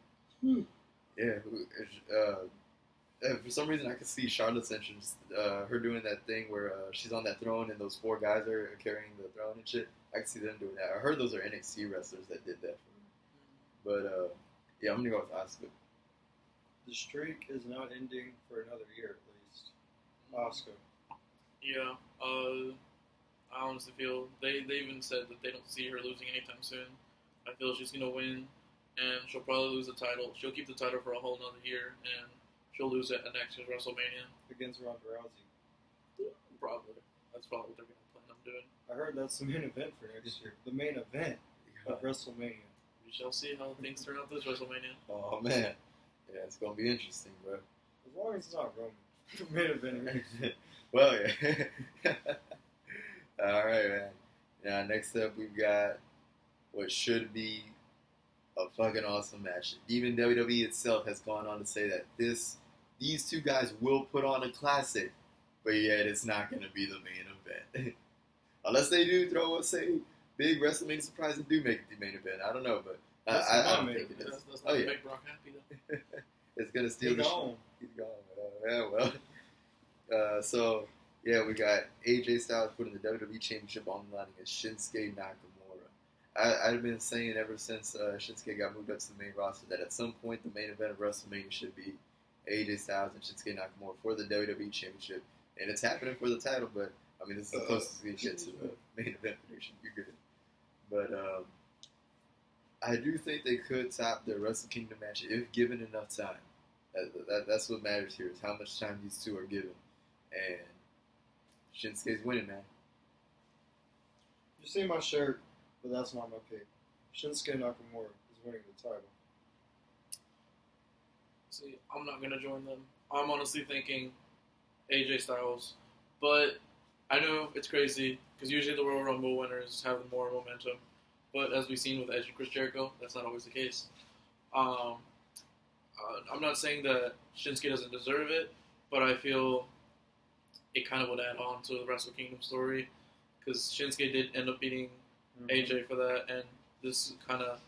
yeah, for some reason I could see Charlotte's entrance, her doing that thing where she's on that throne and those 4 guys are carrying the throne and shit. I can see them doing that. I heard those are NXT wrestlers that did that for her. But, yeah, I'm going to go with Asuka. The streak is not ending for another year at least. Asuka. Yeah, I honestly feel they even said that they don't see her losing anytime soon. I feel she's gonna win, and she'll probably lose the title. She'll keep the title for a whole nother year, and she'll lose it at next year's WrestleMania. Against Ronda Rousey. Probably. That's probably what they're gonna plan on doing. I heard that's the main event for next year. The main event of WrestleMania. We shall see how things turn out this WrestleMania. Oh, man. Yeah, it's going to be interesting, bro. As long as it's not Roman. The main event is. Well, yeah. All right, man. Now, next up, we've got what should be a fucking awesome match. Even WWE itself has gone on to say that these 2 guys will put on a classic, but yet it's not going to be the main event. Unless they do throw, say, big WrestleMania surprise and do make it the main event. I don't know, but I don't think it is. That's not make Brock happy, though. is gonna steal He's the show. gone. He's gone. Yeah, well. So yeah, we got AJ Styles putting the WWE Championship on the line against Shinsuke Nakamura. I've been saying ever since Shinsuke got moved up to the main roster that at some point the main event of WrestleMania should be AJ Styles and Shinsuke Nakamura for the WWE Championship, and it's happening for the title. But I mean, this is the closest we get to the main event prediction. You're good, but I do think they could top their Wrestle Kingdom match if given enough time. That's what matters here is how much time these two are given, and Shinsuke's winning, man. You see my shirt, but that's not my pick. Shinsuke Nakamura is winning the title. See, I'm not gonna join them. I'm honestly thinking AJ Styles, but I know it's crazy because usually the Royal Rumble winners have more momentum. But as we've seen with Edge and Chris Jericho, that's not always the case. I'm not saying that Shinsuke doesn't deserve it, but I feel it kind of would add on to the Wrestle Kingdom story because Shinsuke did end up beating AJ for that, and this kind of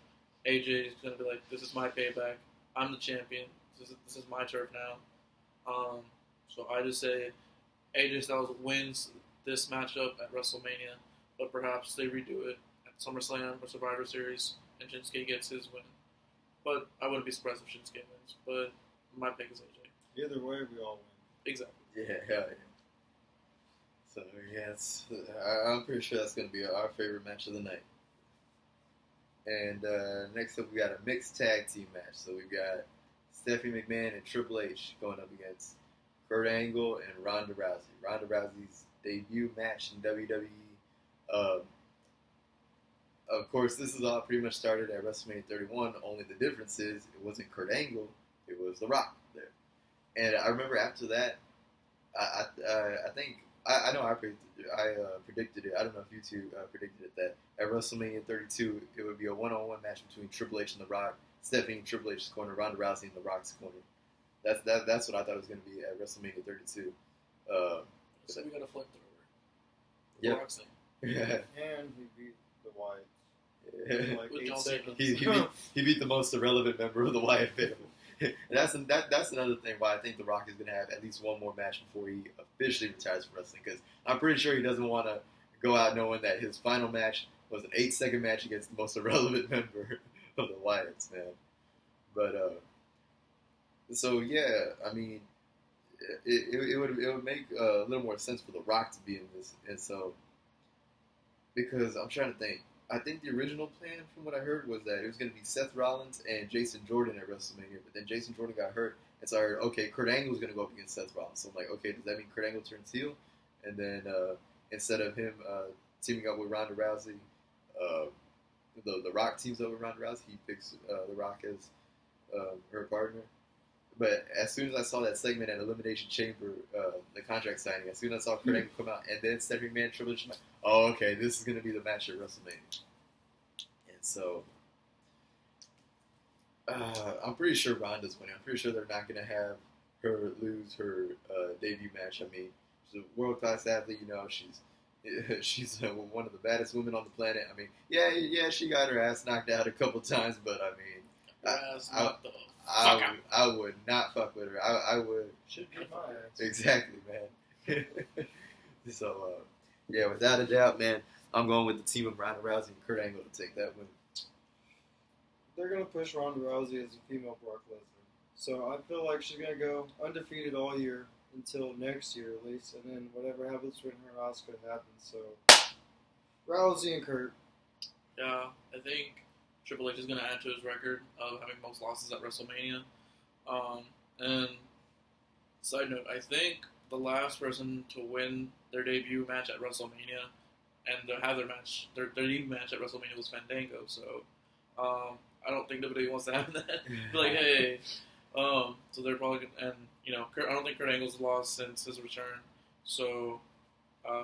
AJ is gonna be like, "This is my payback. I'm the champion. This is my turf now." So I just say AJ Styles wins this matchup at WrestleMania, but perhaps they redo it at SummerSlam or Survivor Series, and Shinsuke gets his win. But I wouldn't be surprised if Shinsuke wins. But my pick is AJ. Either way, we all win. Exactly. Yeah, hell yeah. So yeah, I'm pretty sure that's gonna be our favorite match of the night. And next up, we got a mixed tag team match. So we've got Stephanie McMahon and Triple H going up against Kurt Angle and Ronda Rousey. Ronda Rousey's debut match in WWE. Of course, this is all pretty much started at WrestleMania 31. Only the difference is it wasn't Kurt Angle; it was The Rock there. And I remember after that, I think I know I predicted it. I don't know if you two predicted it that at WrestleMania 32 it would be a one-on-one match between Triple H and The Rock. Stephanie in Triple H's corner, Ronda Rousey in The Rock's corner. That's what I thought it was going to be at WrestleMania 32. So we got to flip it over. Yep. The Rock's thing. Yeah. And he beat the Wyatts. Like With 8 John seconds. he beat the most irrelevant member of the Wyatt family. And that's another thing why I think The Rock is going to have at least one more match before he officially retires from wrestling. Because I'm pretty sure he doesn't want to go out knowing that his final match was an 8-second match against the most irrelevant member of the Wyatts, man. But so yeah, I mean, it would make a little more sense for The Rock to be in this, and so because I'm trying to think. I think the original plan, from what I heard, was that it was going to be Seth Rollins and Jason Jordan at WrestleMania, but then Jason Jordan got hurt, and so I heard, okay, Kurt Angle was going to go up against Seth Rollins. So I'm like, okay, does that mean Kurt Angle turns heel? And then instead of him teaming up with Ronda Rousey, the Rock teams up with Ronda Rousey. He picks The Rock as her partner. But as soon as I saw that segment at Elimination Chamber, the contract signing, as soon as I saw Kurt Angle come out, and then Stephanie McMahon, Triple H, I'm like, oh, okay, this is going to be the match at WrestleMania. And so, I'm pretty sure Ronda's winning. I'm pretty sure they're not going to have her lose her debut match. I mean, she's a world-class athlete. You know, she's one of the baddest women on the planet. I mean, yeah, she got her ass knocked out a couple times, but I mean, I would not fuck with her. I would. Should be my ass. Exactly, man. So, yeah, without a doubt, man, I'm going with the team of Ronda Rousey and Kurt Angle to take that win. They're going to push Ronda Rousey as a female Brock Lesnar. So I feel like she's going to go undefeated all year until next year at least. And then whatever happens with her and Asuka happens. So Rousey and Kurt. Yeah, I think Triple H is going to add to his record of having most losses at WrestleMania. And side note, I think the last person to win their debut match at WrestleMania and to have their debut match at WrestleMania was Fandango. So I don't think WWE wants to have that. Be like, hey. So they're probably going to, and you know, I don't think Kurt Angle's lost since his return. So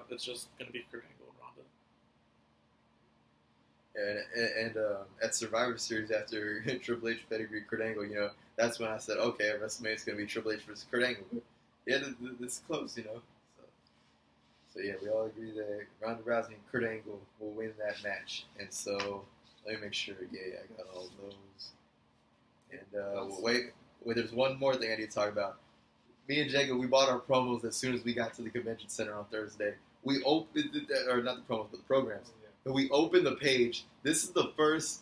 it's just going to be Kurt Angle and Ronda. And at Survivor Series after Triple H pedigree Kurt Angle, you know, that's when I said, okay, at WrestleMania it's going to be Triple H versus Kurt Angle. But yeah, this is close, you know. So yeah, we all agree that Ronda Rousey and Kurt Angle will win that match. And so let me make sure. Yeah, I got all those. And we'll Wait, there's one more thing I need to talk about. Me and Jacob, we bought our promos as soon as we got to the convention center on Thursday. We opened or not the promos, but the programs. Yeah. And we opened the page. This is the first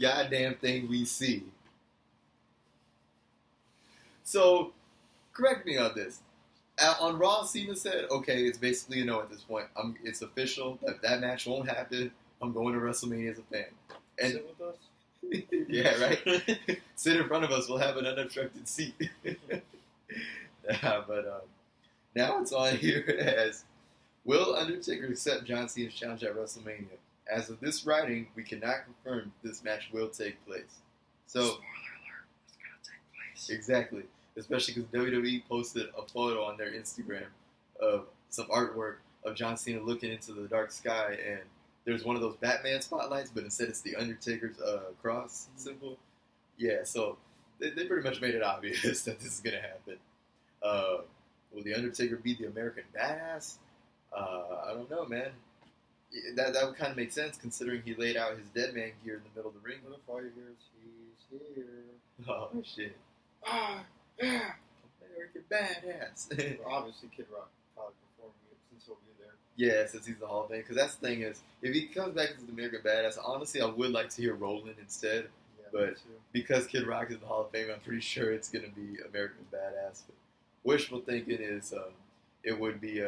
goddamn thing we see. So, correct me on this. On Raw, Cena said, "Okay, it's basically a no at this point. It's official that match won't happen. I'm going to WrestleMania as a fan." And Sit with us. yeah, right. Sit in front of us. We'll have an unobstructed seat. But now it's on here as, will Undertaker accept John Cena's challenge at WrestleMania? As of this writing, we cannot confirm this match will take place. So, Spoiler alert, it's gonna take place. exactly. Especially because WWE posted a photo on their Instagram of some artwork of John Cena looking into the dark sky, and there's one of those Batman spotlights, but instead it's the Undertaker's cross symbol. Yeah, so they pretty much made it obvious that this is going to happen. Will the Undertaker be the American Badass? I don't know, man. That would kind of make sense considering he laid out his dead man gear in the middle of the ring. What if all you hear is he's here? Oh, shit. Ah, yeah. American Badass. Well, obviously, Kid Rock probably performing it since he'll be there. Yeah, since he's the Hall of Fame. Because that's the thing is, if he comes back as the American Badass, honestly, I would like to hear Roland instead. Yeah, But- me too. Because Kid Rock is in the Hall of Fame, I'm pretty sure it's going to be American Badass. But wishful thinking is it would be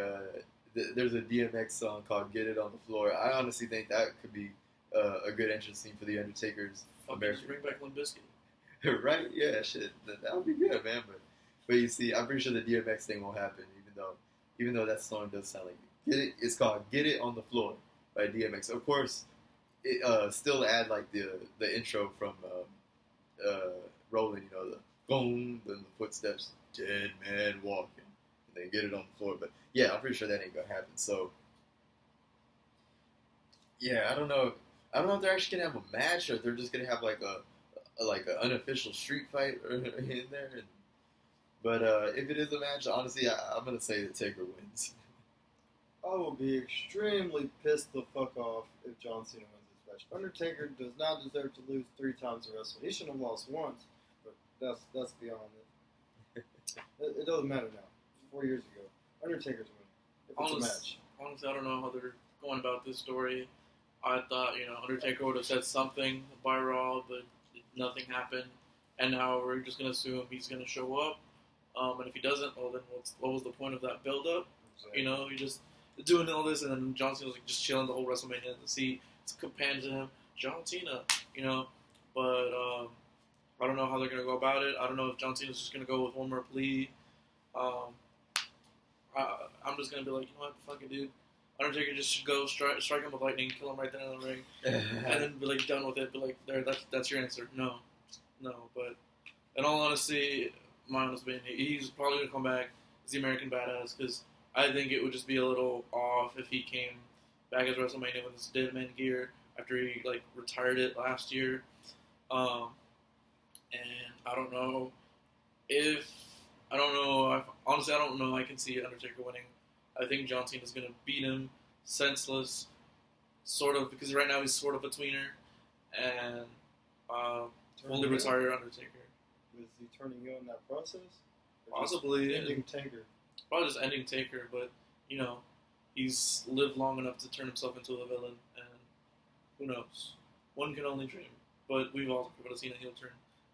there's a DMX song called "Get It on the Floor." I honestly think that could be a good entrance scene for the Undertaker's Fucking just American. bring back Limp Bizkit. Right? Yeah, shit. That would be good, man. But you see, I'm pretty sure the DMX thing won't happen, even though that song does sound like "Get It." It's called "Get It on the Floor" by DMX. Of course, it still add like the intro from Rolling, the boom, then the footsteps, dead man walking, and then get it on the floor. But yeah, I'm pretty sure that ain't gonna happen. So yeah, I don't know. I don't know if they're actually gonna have a match or if they're just gonna have like a unofficial street fight in there. But if it is a match, honestly, I'm gonna say that Taker wins. I will be extremely pissed the fuck off if John Cena wins this match. Undertaker does not deserve to lose 3 times in wrestling. He should have lost once, but that's beyond it. It doesn't matter now. 4 years ago, Undertaker's win. If it's a match. Honestly, I don't know how they're going about this story. I thought, Undertaker would have said something by Raw, but nothing happened. And now we're just going to assume he's going to show up. And if he doesn't, well, then what was the point of that build-up? You're just doing all this, and then John Cena's like just chilling the whole WrestleMania to see, it's panned to him, John Cena, But I don't know how they're going to go about it. I don't know if John Cena's just going to go with one more plea. I'm just going to be like, you know what, fuck it, dude. Undertaker just should go strike him with lightning, kill him right there in the ring, and then be like done with it. Be like, there, that's your answer. No. But in all honesty, my honest opinion, he's probably gonna come back as the American Badass because I think it would just be a little off if he came back as WrestleMania with his dead man gear after he retired it last year. And I don't know. Honestly, I don't know. I can see Undertaker winning. I think John Cena is going to beat him senseless, sort of, because right now he's sort of a tweener, and fully retire Undertaker. Is he turning you in that process? Or Possibly. just ending Taker. Probably just ending Taker, but, he's lived long enough to turn himself into a villain, and who knows? One can only dream. But we've all seen a heel turn.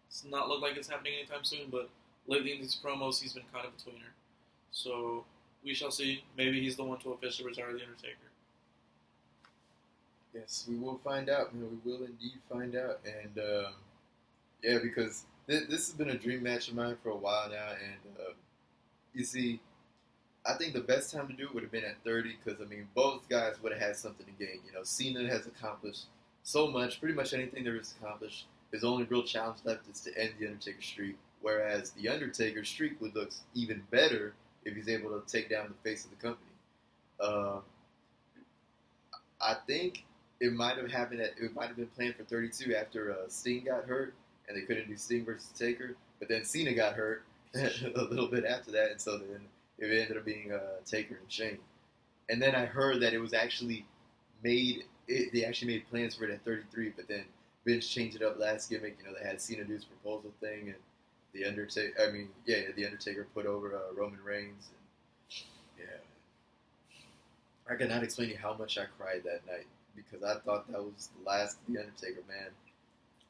It's not look like it's happening anytime soon, but lately in these promos, he's been kind of a tweener. So we shall see. Maybe he's the one to officially retire the Undertaker. Yes, we will find out, man. We will indeed find out. And, yeah, because this has been a dream match of mine for a while now. And, you see, I think the best time to do it would have been at 30 because, both guys would have had something to gain. Cena has accomplished so much, pretty much anything there is to accomplish. His only real challenge left is to end the Undertaker streak, whereas the Undertaker streak would look even better if he's able to take down the face of the company. I think it might have happened. It might have been planned for 32 after Sting got hurt, and they couldn't do Sting versus Taker. But then Cena got hurt a little bit after that, and so then it ended up being Taker and Shane. And then I heard that it was actually made. They actually made plans for it at 33, but then Vince changed it up last gimmick. They had Cena do his proposal thing, and The Undertaker. I mean, yeah, the Undertaker put over Roman Reigns. And, yeah, I cannot explain to you how much I cried that night because I thought that was the last of the Undertaker. Man,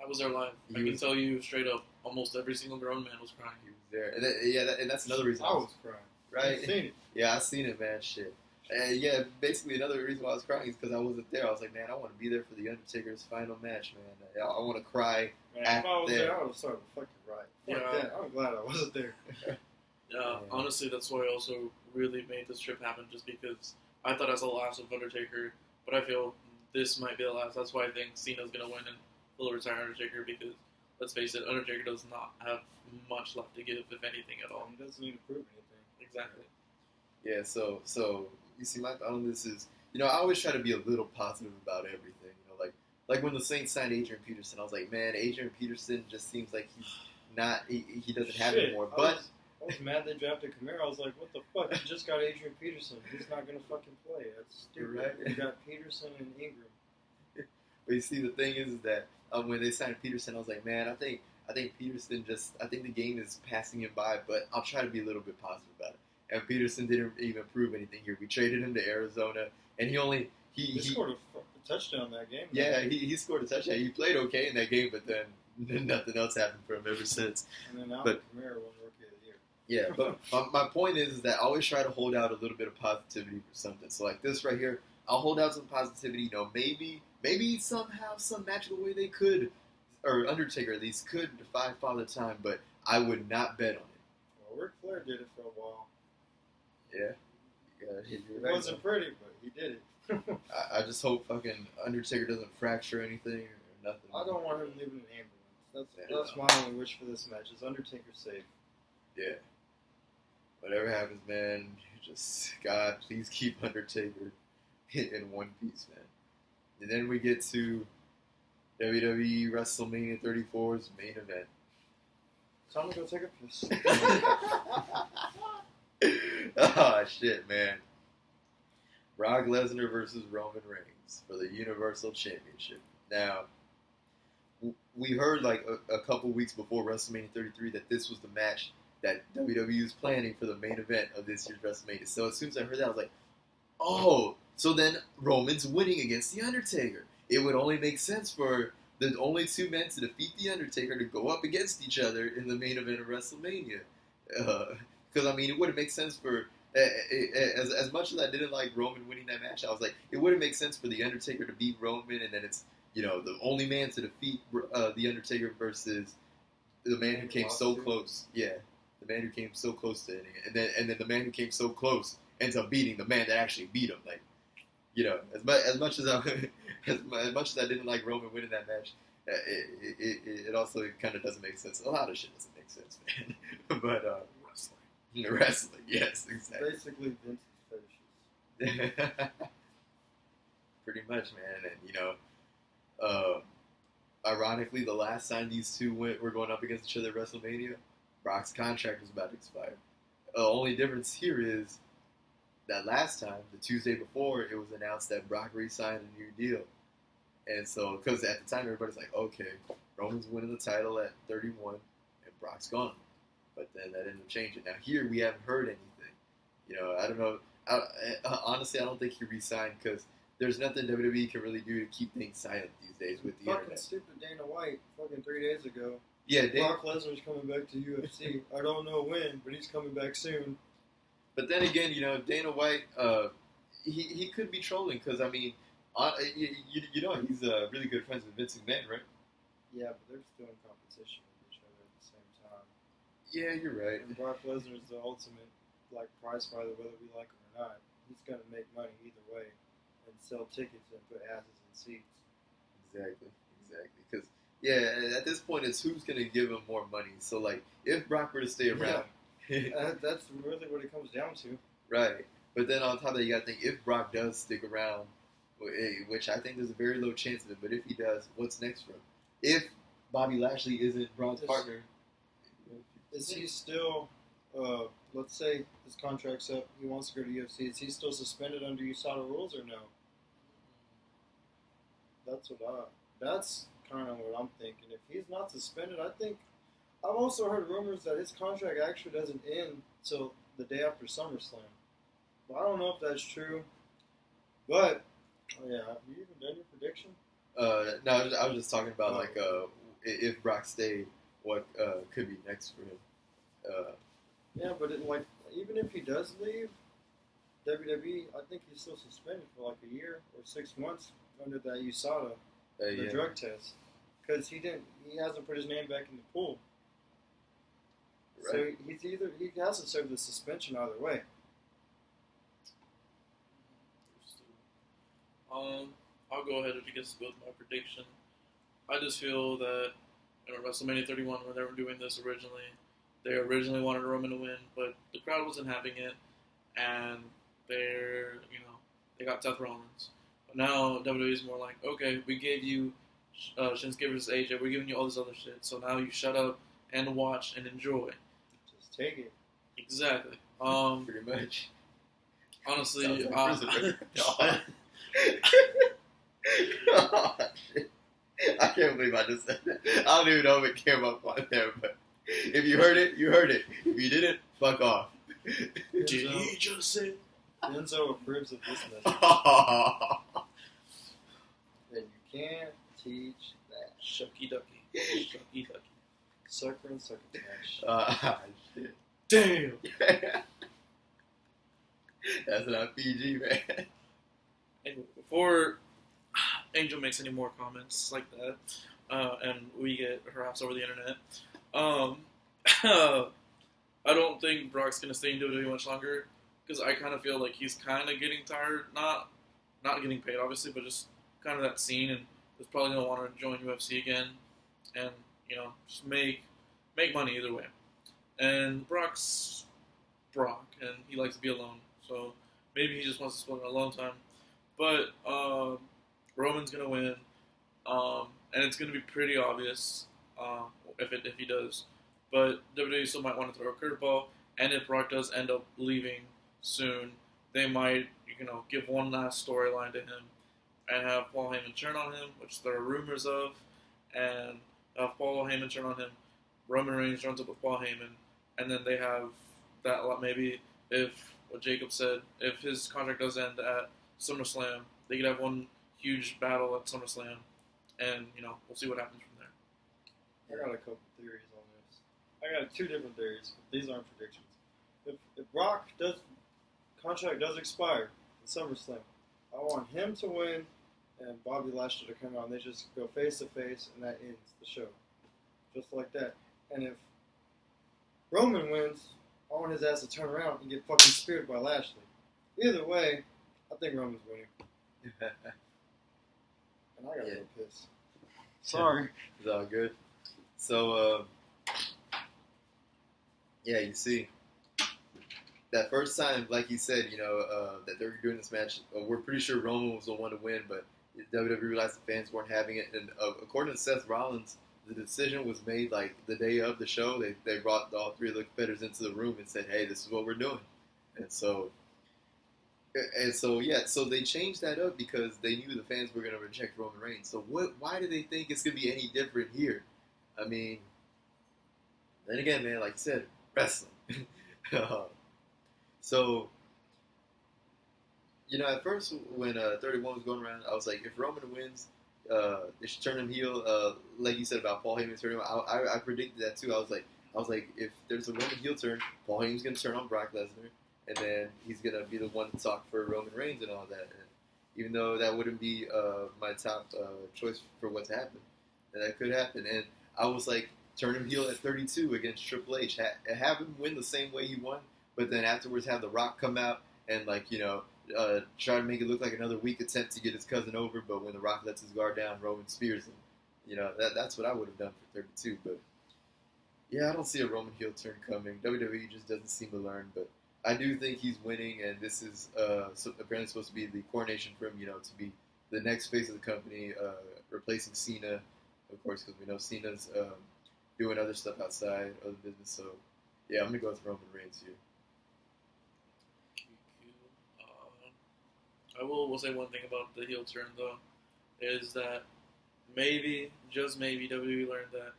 I was there live. I can tell you straight up, almost every single grown man was crying. he was there, and that's another reason I was crying. right. I've seen it. Yeah, I seen it, man. Shit. And yeah, basically another reason why I was crying is because I wasn't there. I was like, man, I want to be there for the Undertaker's final match, man. I want to cry. Man, if I was there, I would have started fucking right. Fuck Yeah. that. I'm glad I wasn't there. Yeah, honestly, that's why I also really made this trip happen, just because I thought I saw the last of Undertaker, but I feel this might be the last. That's why I think Cena's going to win and will retire Undertaker, because, let's face it, Undertaker does not have much left to give, if anything at all. He doesn't need to prove anything. Exactly. Yeah, so you see, my thought on this is, I always try to be a little positive about everything. Like when the Saints signed Adrian Peterson, I was like, man, Adrian Peterson just seems like he's not, he doesn't have it anymore. But I was mad they drafted Kamara. I was like, what the fuck? You just got Adrian Peterson. He's not gonna fucking play. That's stupid. Right. You got Peterson and Ingram. But you see, the thing is that when they signed Peterson, I was like, man, I think Peterson I think the game is passing him by, but I'll try to be a little bit positive about it. And Peterson didn't even prove anything here. We traded him to Arizona, and he scored a touchdown that game. Yeah, he scored a touchdown. He played okay in that game, but then nothing else happened for him ever since. And then now But- Kamara won Rookie of the Year. Yeah, but my point is that I always try to hold out a little bit of positivity for something. So like this right here, I'll hold out some positivity. Maybe somehow, some magical way they could, or Undertaker at least could defy Father Time, but I would not bet on it. Well, Ric Flair did it for a while. Yeah, you're It right. wasn't pretty, but he did it. I just hope fucking Undertaker doesn't fracture anything or nothing. I don't want him leaving an ambulance. Yeah. That's my only wish for this match. Is Undertaker safe? Yeah. Whatever happens, man, just God, please keep Undertaker in one piece, man. And then we get to WWE WrestleMania 34's main event. Time to go take a piss. Oh shit, man. Brock Lesnar versus Roman Reigns for the Universal Championship. Now, we heard like a couple weeks before WrestleMania 33 that this was the match that WWE was planning for the main event of this year's WrestleMania. So as soon as I heard that, I was like, oh, so then Roman's winning against The Undertaker. It would only make sense for the only two men to defeat The Undertaker to go up against each other in the main event of WrestleMania. Because, I mean, it wouldn't make sense for... As much as I didn't like Roman winning that match, I was like, it wouldn't make sense for The Undertaker to beat Roman, and then it's, the only man to defeat The Undertaker versus the man who came so close. Yeah, the man who came so close to ending it. And then the man who came so close ends up beating the man that actually beat him. Like, as much as I didn't like Roman winning that match, it also kind of doesn't make sense. A lot of shit doesn't make sense, man. But wrestling, yes, exactly. Basically, Vince's fetishes. Pretty much, man. And ironically, the last time these two were going up against each other at WrestleMania, Brock's contract was about to expire. The only difference here is that last time, the Tuesday before, it was announced that Brock re-signed a new deal. And so, because at the time, everybody's like, okay, Roman's winning the title at 31, and Brock's gone. But then that ended up changing. Now here, we haven't heard anything. I don't know. Honestly, I don't think he re-signed because there's nothing WWE can really do to keep things silent these days with the Fucking internet. stupid Dana White, fucking 3 days ago. Yeah, Brock Lesnar's coming back to UFC. I don't know when, but he's coming back soon. But then again, Dana White, he could be trolling because, I mean, he's really good friends with Vince McMahon, right? Yeah, but they're still in competition with each other at the same time. Yeah, you're right. And Brock Lesnar is the ultimate, prize fighter, whether we like him or not. He's going to make money either way and sell tickets and put asses in seats. Exactly. Because, at this point, it's who's going to give him more money. So, if Brock were to stay around... That's really what it comes down to. Right. But then on top of that, you got to think, if Brock does stick around, which I think there's a very low chance of it, but if he does, what's next for him? If Bobby Lashley isn't Braun's partner... Is he still, let's say his contract's up, he wants to go to UFC, is he still suspended under USADA rules or no? That's kind of what I'm thinking. If he's not suspended, I I've also heard rumors that his contract actually doesn't end till the day after SummerSlam. But I don't know if that's true. But, oh yeah, have you even done your prediction? No, I was just talking about if Brock stayed, what could be next for him. Yeah, but even if he does leave WWE, I think he's still suspended for like a year or 6 months under that USADA, the drug test, because he hasn't put his name back in the pool. Right. So he has to serve the suspension either way. I'll go ahead and just go with my prediction. I just feel that WrestleMania 31, when they were doing this originally, they originally wanted Roman to win, but the crowd wasn't having it, and they got Seth Rollins. But now WWE is more like, okay, we gave you Shinsuke versus AJ, we're giving you all this other shit, so now you shut up and watch and enjoy. Just take it. Exactly. Pretty much. Honestly, Oh, shit. I can't believe I just said that. I don't even know if it came up on there, but if you heard it, you heard it. If you didn't, fuck off. did he just say? Enzo approves of this message. Then you can't teach that. Shucky ducky. Shucky ducky. Sucker and sucker smash. Shit. Damn. That's not PG, man. Anyway, before Angel makes any more comments like that, and we get harassed over the internet, I don't think Brock's gonna stay in WWE much longer because I kind of feel like he's kind of getting tired, not getting paid obviously, but just kind of that scene, and is probably gonna want to join UFC again, and just make money either way. And Brock's Brock, and he likes to be alone, so maybe he just wants to spend alone time. But Roman's gonna win, and it's gonna be pretty obvious if he does. But WWE still might want to throw a curveball, and if Brock does end up leaving soon, they might give one last storyline to him and have Paul Heyman turn on him, which there are rumors of, and have Paul Heyman turn on him. Roman Reigns runs up with Paul Heyman, and then they have that maybe if what Jacob said, if his contract does end at SummerSlam, they could have one huge battle at SummerSlam, and we'll see what happens from there. I got a couple theories on this. I got 2 different theories, but these aren't predictions. If Brock contract does expire at SummerSlam, I want him to win and Bobby Lashley to come out, and they just go face to face, and that ends the show, just like that. And if Roman wins, I want his ass to turn around and get fucking speared by Lashley. Either way, I think Roman's winning. And I got a little pissed. Sorry. It's all good. So, you see, that first time, like you said, that they were doing this match, we're pretty sure Roman was the one to win, but WWE realized the fans weren't having it. And according to Seth Rollins, the decision was made like the day of the show. They brought all 3 of the competitors into the room and said, "Hey, this is what we're doing." So they changed that up because they knew the fans were going to reject Roman Reigns. So why do they think it's going to be any different here? I mean, then again, man, like you said, wrestling. So, at first when 31 was going around, I was like, if Roman wins, they should turn him heel. Like you said about Paul Heyman turning him, I predicted that too. I was like, if there's a Roman heel turn, Paul Heyman's going to turn on Brock Lesnar, and then he's going to be the one to talk for Roman Reigns and all that. And even though that wouldn't be my top choice for what to happen, and that could happen. And I was like, turn him heel at 32 against Triple H. Have him win the same way he won, but then afterwards have The Rock come out and try to make it look like another weak attempt to get his cousin over. But when The Rock lets his guard down, Roman spears him. That's what I would have done for 32. But yeah, I don't see a Roman heel turn coming. WWE just doesn't seem to learn. But I do think he's winning, and this is apparently supposed to be the coronation for him. To be the next face of the company, replacing Cena, of course, because we know Cena's doing other stuff outside of the business. So yeah, I'm gonna go with Roman Reigns here. I will say one thing about the heel turn though, is that maybe, just maybe, WWE learned that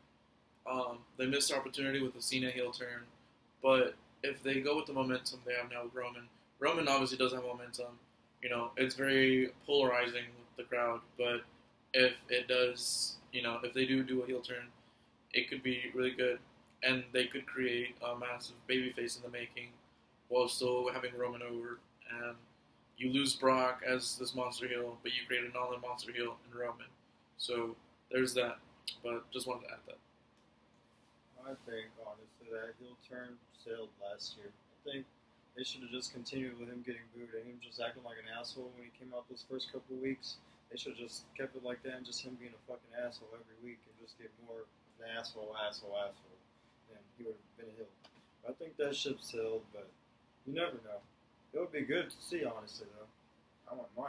They missed the opportunity with the Cena heel turn, but if they go with the momentum they have now with Roman obviously does have momentum. It's very polarizing with the crowd, but if it does, if they do a heel turn, it could be really good, and they could create a massive babyface in the making while still having Roman over. And you lose Brock as this monster heel, but you create another monster heel in Roman. So there's that. But just wanted to add that. I think, honestly, that heel turn sailed last year. I think they should have just continued with him getting booed and him just acting like an asshole when he came out those first couple of weeks. They should have just kept it like that and just him being a fucking asshole every week and just get more an asshole. And he would have been a heel. I think that ship sailed, but you never know. It would be good to see, honestly, though. I want mine.